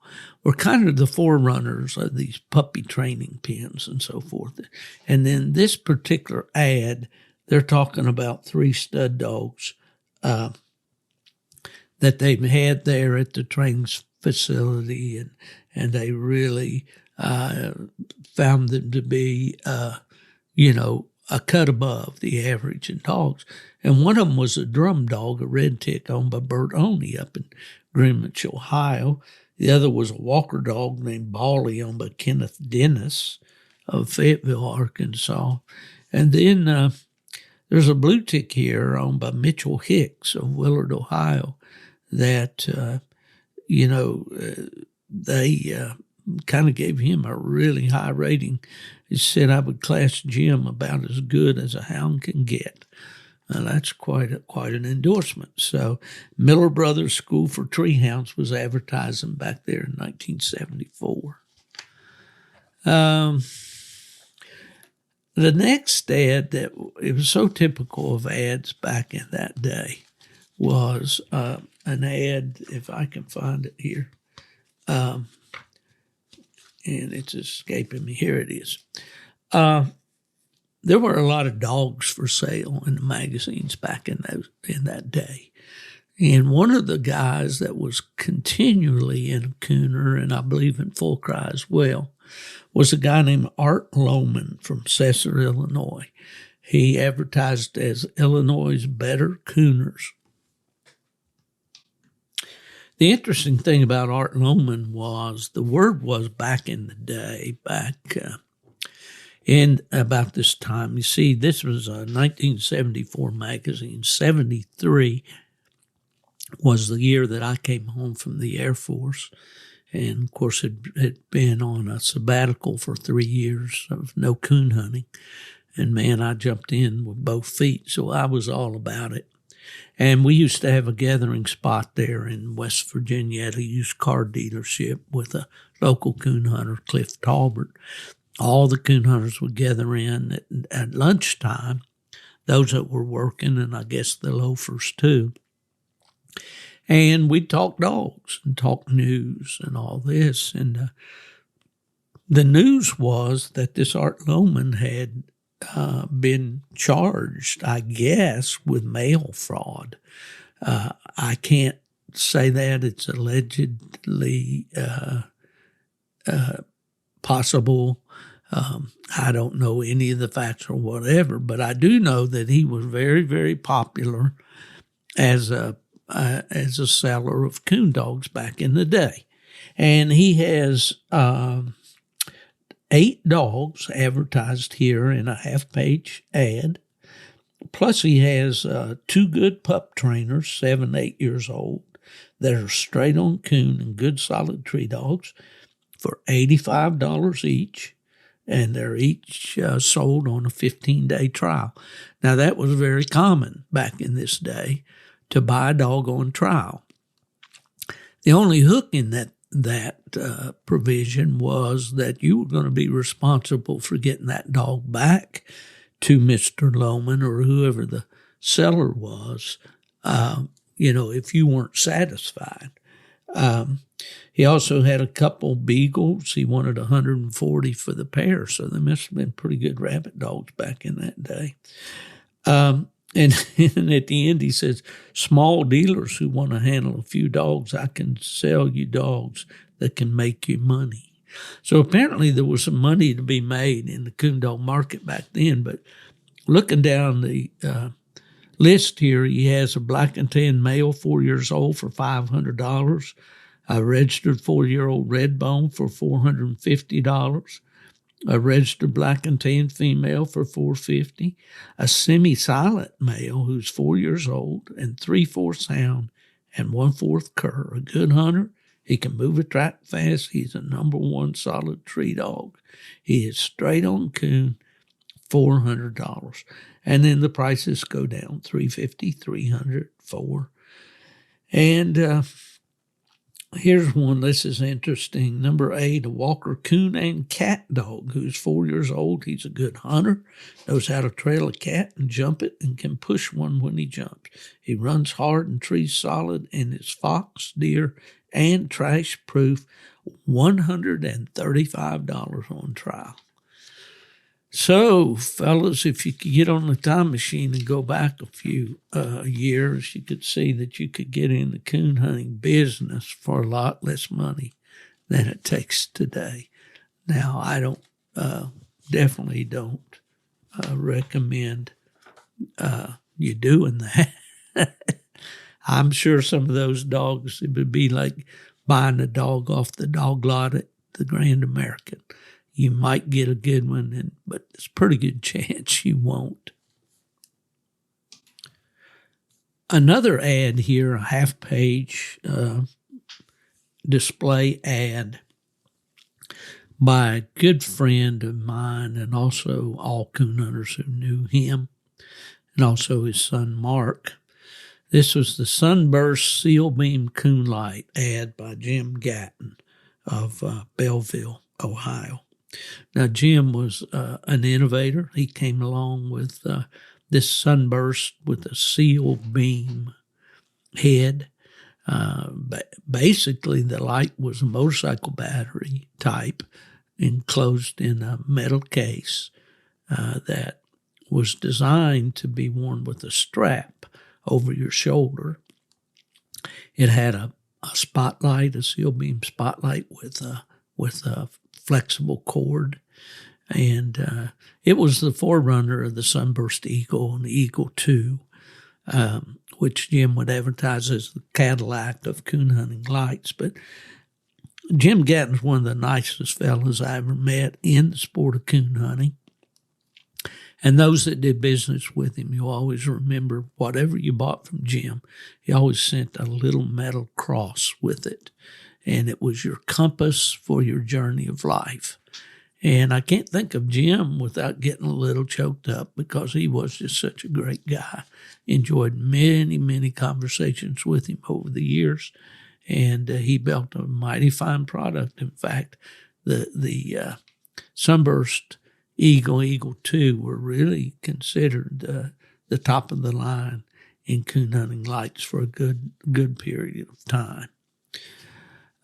S2: were kind of the forerunners of these puppy training pens and so forth. And then this particular ad, they're talking about 3 stud dogs that they've had there at the training facility, and they really found them to be, a cut above the average in dogs. And one of them was a drum dog, a red tick owned by Bert Oney up in Greenwich, Ohio. The other was a walker dog named Bally, owned by Kenneth Dennis of Fayetteville, Arkansas. And then there's a blue tick here owned by Mitchell Hicks of Willard, Ohio, that, they kind of gave him a really high rating. He said, I would class Jim about as good as a hound can get. That's quite an endorsement. So Miller Brothers School for Tree Hounds was advertising back there in 1974. The next ad that it was so typical of ads back in that day was an ad, if I can find it here, and it's escaping me. Here it is. There were a lot of dogs for sale in the magazines back in that day. And one of the guys that was continually in a Cooner, and I believe in Full Cry as well, was a guy named Art Lohman from Cesar, Illinois. He advertised as Illinois' better Cooners. The interesting thing about Art Lohman was the word was back in the day, in about this time. You see, this was a 1974 magazine. 73 was the year that I came home from the Air Force. And, of course, it had been on a sabbatical for 3 years of no coon hunting. And, man, I jumped in with both feet, so I was all about it. And we used to have a gathering spot there in West Virginia at a used car dealership with a local coon hunter, Cliff Talbert. All the coon hunters would gather in at lunchtime, those that were working, and I guess the loafers too. And we'd talk dogs and talk news and all this. And the news was that this Art Lohman had been charged, I guess, with mail fraud. I can't say that. It's allegedly possible. I don't know any of the facts or whatever, but I do know that he was very, very popular as a seller of coon dogs back in the day. And he has 8 dogs advertised here in a half-page ad. Plus he has 2 good pup trainers, 7, 8 years old, that are straight on coon and good solid tree dogs for $85 each. And they're each sold on a 15-day trial. Now, that was very common back in this day to buy a dog on trial. The only hook in that provision was that you were going to be responsible for getting that dog back to Mr. Lohman or whoever the seller was, if you weren't satisfied. He also had a couple beagles. He wanted 140 for the pair, so they must have been pretty good rabbit dogs back in that day. And at the end, he says, small dealers who want to handle a few dogs, I can sell you dogs that can make you money. So apparently there was some money to be made in the coon dog market back then. But looking down the list here, he has a black and tan male, 4 years old, for $500. A registered 4-year-old red bone for $450. A registered black and tan female for $450. A semi-silent male who's 4 years old and 3/4 hound and 1/4 cur. A good hunter. He can move a track fast. He's a number 1 solid tree dog. He is straight on coon, $400. And then the prices go down, $350, $300, $400. And here's one. This is interesting. Number 8, a Walker coon and cat dog who's 4 years old. He's a good hunter, knows how to trail a cat and jump it, and can push one when he jumps. He runs hard and trees solid and is fox, deer, and trash proof. $135 on trial. So, fellas, if you could get on the time machine and go back a few years, you could see that you could get in the coon hunting business for a lot less money than it takes today. Now, I definitely don't recommend you doing that. I'm sure some of those dogs, it would be like buying a dog off the dog lot at the Grand American. You might get a good one, but it's a pretty good chance you won't. Another ad here, a half-page display ad by a good friend of mine and also all coon hunters who knew him, and also his son Mark. This was the Sunburst Seal Beam Coon Light ad by Jim Gatton of Belleville, Ohio. Now, Jim was an innovator. He came along with this Sunburst with a seal beam head. Basically, the light was a motorcycle battery type enclosed in a metal case that was designed to be worn with a strap over your shoulder. It had a spotlight, a seal beam spotlight with a flexible cord, and it was the forerunner of the Sunburst Eagle and the Eagle 2, which Jim would advertise as the Cadillac of coon hunting lights. But Jim Gatton's one of the nicest fellows I ever met in the sport of coon hunting. And those that did business with him, you'll always remember whatever you bought from Jim, he always sent a little metal cross with it. And it was your compass for your journey of life. And I can't think of Jim without getting a little choked up because he was just such a great guy. Enjoyed many, many conversations with him over the years. And he built a mighty fine product. In fact, the Sunburst Eagle 2 were really considered the top of the line in coon hunting lights for a good period of time.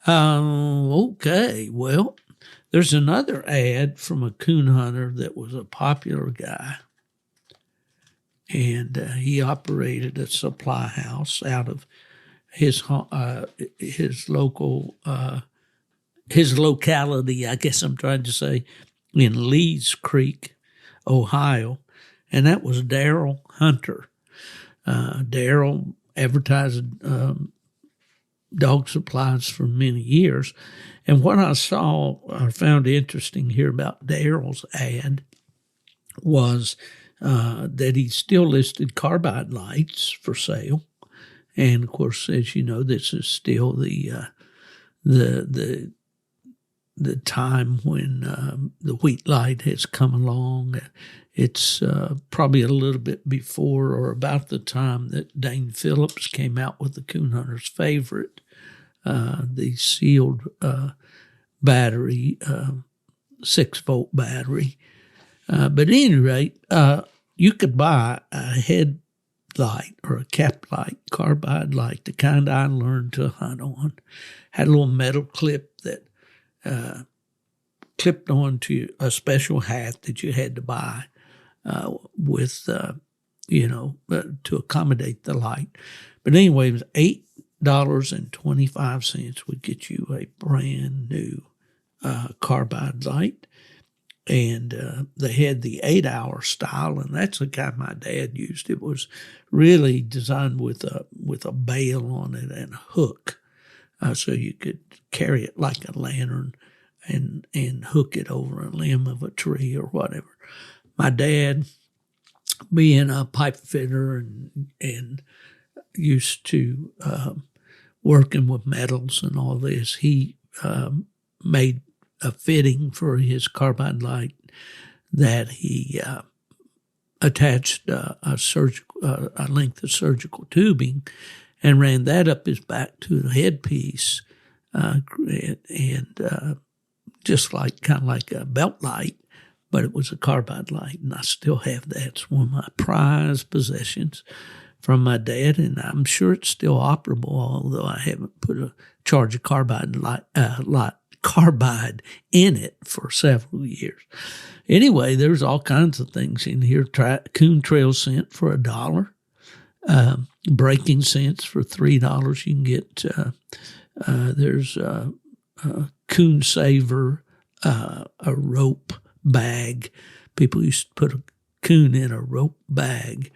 S2: Okay, well, there's another ad from a coon hunter that was a popular guy, and he operated a supply house out of his locality, I guess I'm trying to say, in Lee's Creek, Ohio, and that was Darrell Hunter. Darrell advertised dog supplies for many years, and what I found interesting here about Darrell's ad was that he still listed carbide lights for sale, and of course, as you know, this is still the time when the wheat light has come along. It's probably a little bit before or about the time that Dane Phillips came out with the coon hunter's favorite, the sealed battery, 6-volt battery. But at any rate, you could buy a headlight or a cap light, carbide light, the kind I learned to hunt on. Had a little metal clip that clipped onto a special hat that you had to buy to accommodate the light. But anyway, it was $8.25 would get you a brand new carbide light. And they had the 8-hour style, and that's the kind my dad used. It was really designed with a bail on it and a hook, so you could carry it like a lantern and hook it over a limb of a tree or whatever. My dad, being a pipe fitter and used to working with metals and all this, he made a fitting for his carbide light that he attached a length of surgical tubing and ran that up his back to the headpiece, and just kind of like a belt light, but it was a carbide light, and I still have that. It's one of my prized possessions from my dad, and I'm sure it's still operable, although I haven't put a charge of carbide in it for several years. Anyway, there's all kinds of things in here. Coon trail scent for $1. Breaking scents for $3. You can get, there's Coon Saver, a rope bag. People used to put a coon in a rope bag,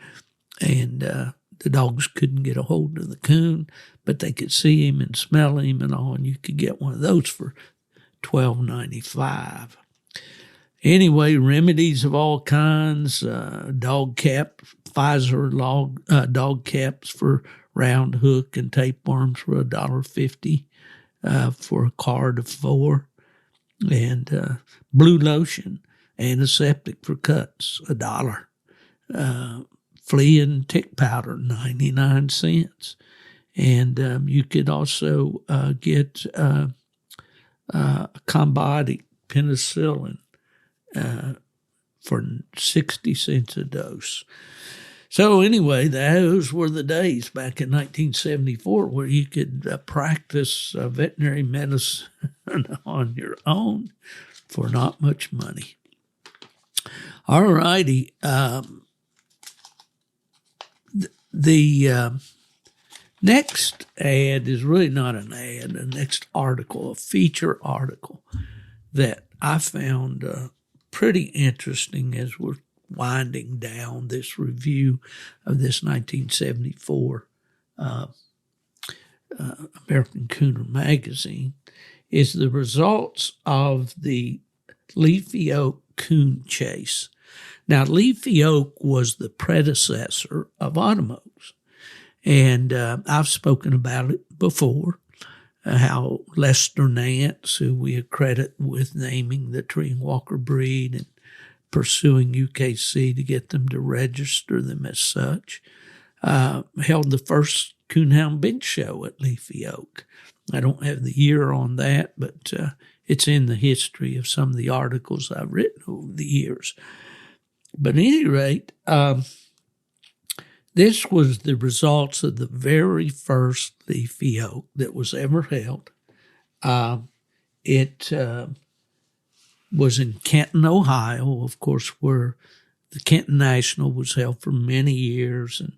S2: and the dogs couldn't get a hold of the coon, but they could see him and smell him and all, and you could get one of those for $12.95. Anyway, remedies of all kinds, dog cap, Pfizer dog caps for round hook and tapeworms for $1.50 for a card of 4, and blue lotion, antiseptic for cuts, $1. Flea and tick powder, 99 cents. And you could also get Combiotic penicillin for 60 cents a dose. So anyway, those were the days back in 1974 where you could practice veterinary medicine on your own for not much money. All righty. The next ad is really not an ad, the next article, a feature article that I found pretty interesting as we're winding down this review of this 1974 American Cooner magazine, is the results of the Leafy Oak coon chase. Now, Leafy Oak was the predecessor of Automos, and I've spoken about it before, how Lester Nance, who we accredit with naming the tree and walker breed and pursuing UKC to get them to register them as such, held the first coonhound bench show at Leafy Oak. I don't have the year on that, but it's in the history of some of the articles I've written over the years. But at any rate, this was the results of the very first Leafy Oak that was ever held. It was in Kenton, Ohio, of course, where the Kenton National was held for many years. And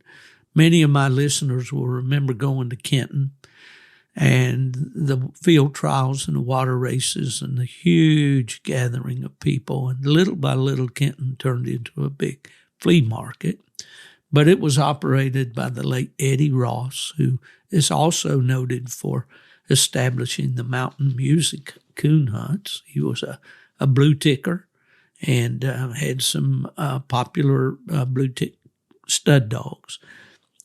S2: many of my listeners will remember going to Kenton and the field trials and the water races and the huge gathering of people. And little by little, Kenton turned into a big flea market. But it was operated by the late Eddie Ross, who is also noted for establishing the mountain music coon hunts. He was a blue ticker and had some popular blue tick stud dogs.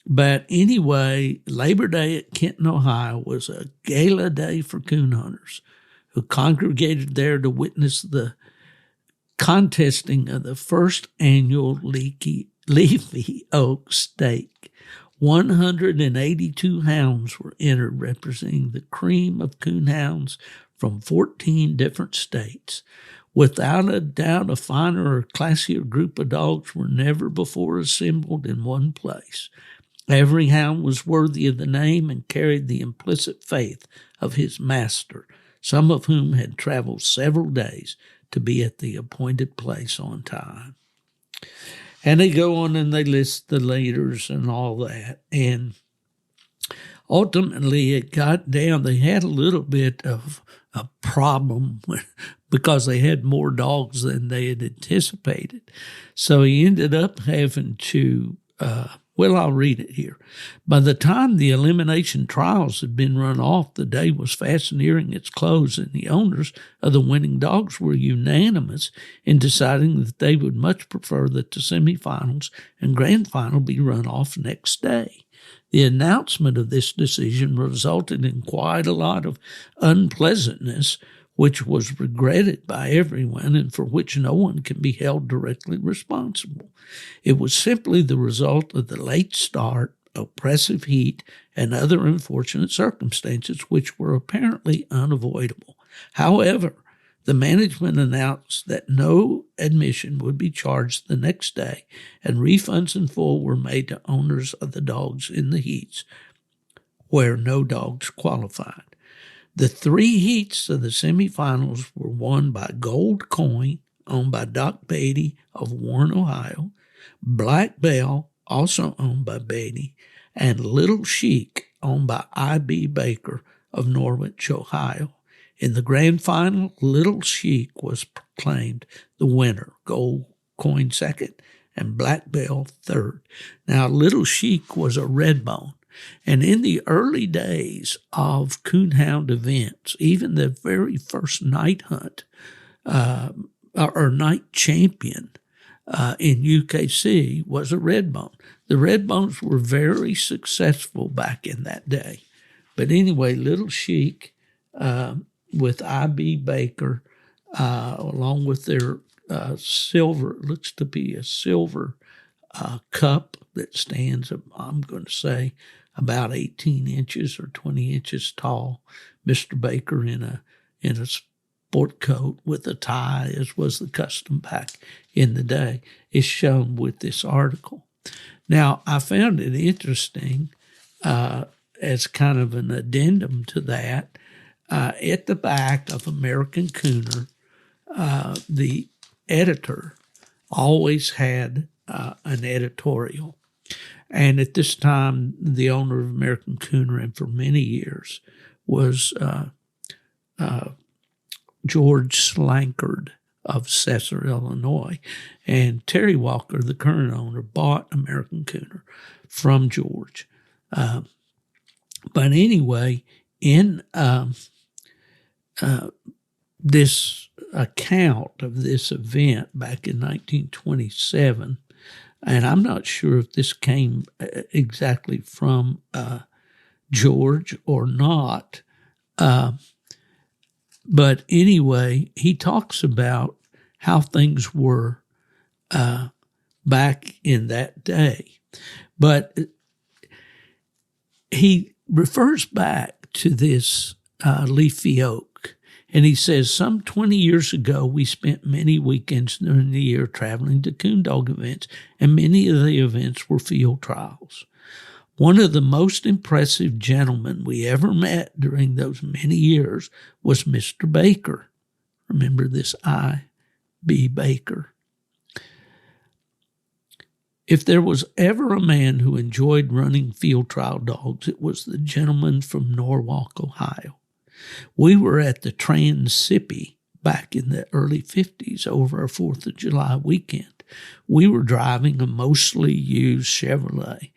S2: But anyway, Labor Day at Kenton, Ohio was a gala day for coon hunters who congregated there to witness the contesting of the first annual Leafy Oak Stake. 182 hounds were entered, representing the cream of coonhounds from 14 different states. Without a doubt, a finer or classier group of dogs were never before assembled in one place. Every hound was worthy of the name and carried the implicit faith of his master, some of whom had traveled several days to be at the appointed place on time. And they go on and they list the leaders and all that. And ultimately it got down, they had a little bit of a problem because they had more dogs than they had anticipated. So he ended up having to, I'll read it here. By the time the elimination trials had been run off, the day was fast nearing its close, and the owners of the winning dogs were unanimous in deciding that they would much prefer that the semifinals and grand final be run off next day. The announcement of this decision resulted in quite a lot of unpleasantness, which was regretted by everyone and for which no one can be held directly responsible. It was simply the result of the late start, oppressive heat, and other unfortunate circumstances which were apparently unavoidable. However, the management announced that no admission would be charged the next day, and refunds in full were made to owners of the dogs in the heats where no dogs qualified. The 3 heats of the semifinals were won by Gold Coin, owned by Doc Beatty of Warren, Ohio, Black Bell, also owned by Beatty, and Little Chic, owned by I.B. Baker of Norwich, Ohio. In the grand final, Little Chic was proclaimed the winner, Gold Coin second, and Black Bell third. Now, Little Chic was a red bone, And in the early days of coonhound events, even the very first night hunt or night champion in UKC was a redbone. The redbones were very successful back in that day. But anyway, Little Sheik with I.B. Baker, along with their silver, looks to be a silver cup that stands, I'm going to say, about 18 inches or 20 inches tall. Mr. Baker in a sport coat with a tie, as was the custom back in the day, is shown with this article. Now, I found it interesting as kind of an addendum to that. At the back of American Cooner, the editor always had an editorial. And at this time, the owner of American Cooner, and for many years, was George Slankard of Cesar, Illinois. And Terry Walker, the current owner, bought American Cooner from George. But anyway, in this account of this event back in 1927, and I'm not sure if this came exactly from George or not, but anyway, he talks about how things were back in that day. But he refers back to this Leafy Oak, and he says, some 20 years ago, we spent many weekends during the year traveling to coon dog events, and many of the events were field trials. One of the most impressive gentlemen we ever met during those many years was Mr. Baker. Remember this I.B. Baker. If there was ever a man who enjoyed running field trial dogs, it was the gentleman from Norwalk, Ohio. We were at the Transippi back in the early 50s over our 4th of July weekend. We were driving a mostly used Chevrolet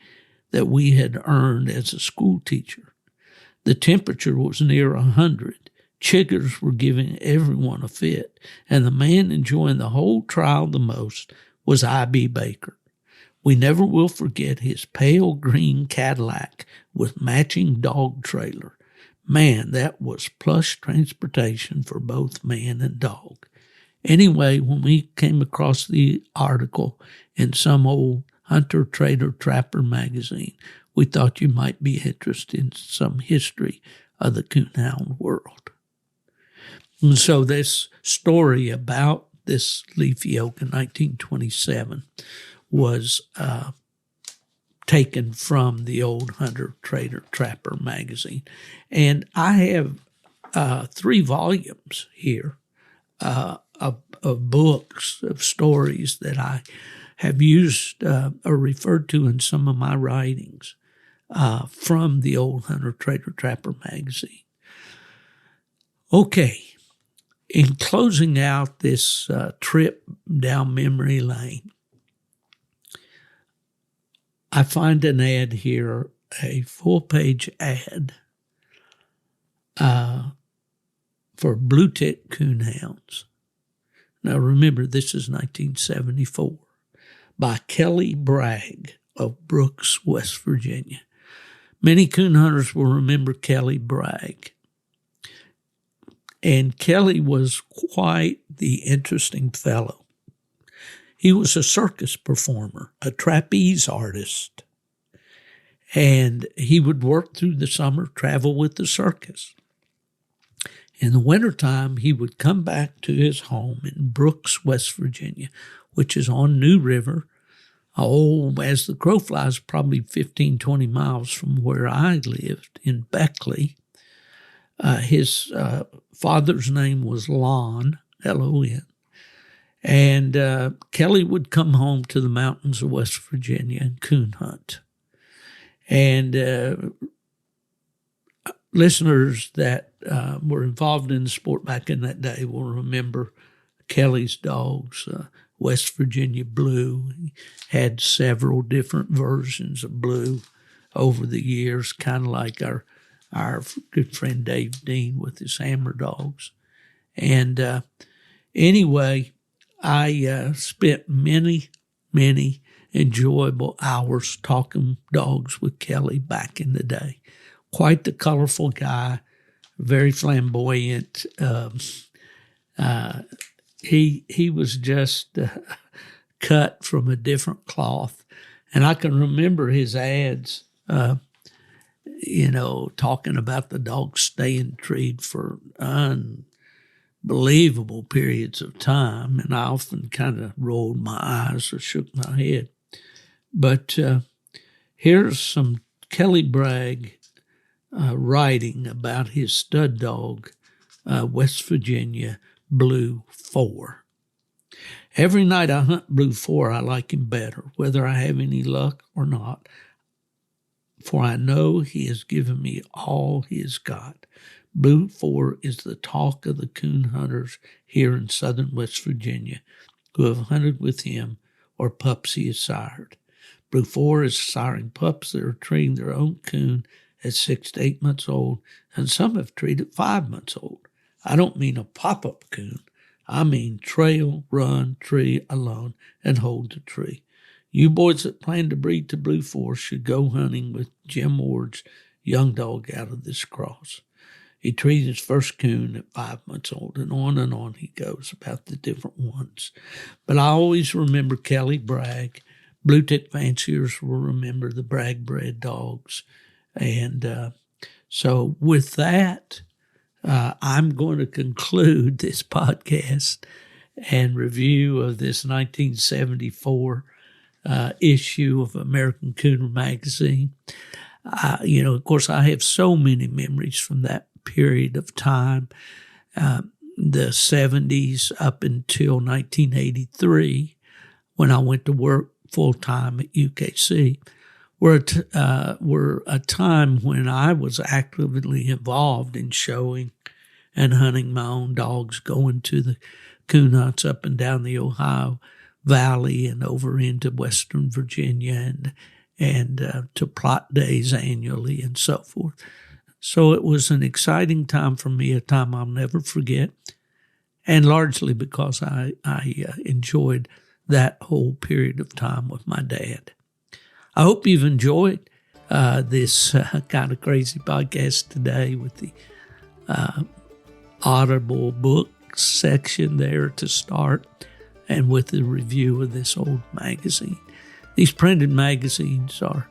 S2: that we had earned as a school teacher. The temperature was near 100. Chiggers were giving everyone a fit, and the man enjoying the whole trial the most was I.B. Baker. We never will forget his pale green Cadillac with matching dog trailer. Man, that was plush transportation for both man and dog. Anyway, when we came across the article in some old Hunter, Trader, Trapper magazine, we thought you might be interested in some history of the coonhound world. And so this story about this Leafy Oak in 1927 was taken from the old Hunter, Trader, Trapper magazine. And I have 3 volumes here of books, of stories that I have used or referred to in some of my writings from the old Hunter, Trader, Trapper magazine. Okay, in closing out this trip down memory lane, I find an ad here, a full-page ad for blue-tick coonhounds. Now remember, this is 1974, by Kelly Bragg of Brooks, West Virginia. Many coon hunters will remember Kelly Bragg. And Kelly was quite the interesting fellow. He was a circus performer, a trapeze artist, and he would work through the summer, travel with the circus. In the wintertime, he would come back to his home in Brooks, West Virginia, which is on New River. As the crow flies, probably 15, 20 miles from where I lived in Beckley. His father's name was Lon, L-O-N. And Kelly would come home to the mountains of West Virginia and coon hunt. And listeners that were involved in the sport back in that day will remember Kelly's dogs, West Virginia Blue. He had several different versions of Blue. over the years, kind of like our good friend Dave Dean with his hammer dogs. And anyway, I spent many enjoyable hours talking dogs with Kelly back in the day. Quite the colorful guy, very flamboyant. He was just cut from a different cloth. And I can remember his ads, talking about the dog staying treed for unbelievable periods of time. And I often kind of rolled my eyes or shook my head. But here's some Kelly Bragg writing about his stud dog, West Virginia Blue 4. Every night I hunt Blue 4, I like him better, whether I have any luck or not, for I know he has given me all he has got. Blue 4 is the talk of the coon hunters here in southern West Virginia who have hunted with him or pups he has sired. Blue 4 is siring pups that are treating their own coon at 6 to 8 months old, and some have treated 5 months old. I don't mean a pop-up coon. I mean trail, run, tree alone, and hold the tree. You boys that plan to breed to Blue 4 should go hunting with Jim Ward's young dog out of this cross. He treated his first coon at 5 months old, and on he goes about the different ones. But I always remember Kelly Bragg. Blue tick fanciers will remember the Bragg bred dogs. And so with that, I'm going to conclude this podcast and review of this 1974 issue of American Cooner magazine. Of course, I have so many memories from that period of time, the 70s up until 1983, when I went to work full-time at UKC. Were a time when I was actively involved in showing and hunting my own dogs, going to the coon hunts up and down the Ohio Valley and over into Western Virginia and to plot days annually and so forth. So it was an exciting time for me, a time I'll never forget, and largely because I enjoyed that whole period of time with my dad. I hope you've enjoyed this kind of crazy podcast today with the Audible book section there to start and with the review of this old magazine. These printed magazines are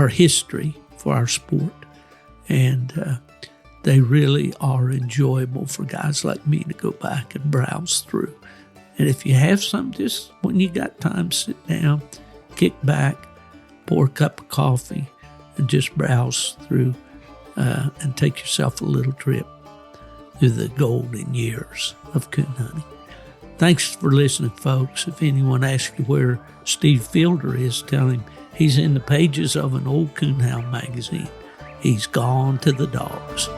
S2: history for our sport, and they really are enjoyable for guys like me to go back and browse through. And if you have some, just when you got time, sit down, kick back, pour a cup of coffee, and just browse through and take yourself a little trip through the golden years of coon hunting. Thanks for listening, folks. If anyone asks you where Steve Fielder is, tell him he's in the pages of an old coonhound magazine. He's gone to the dogs.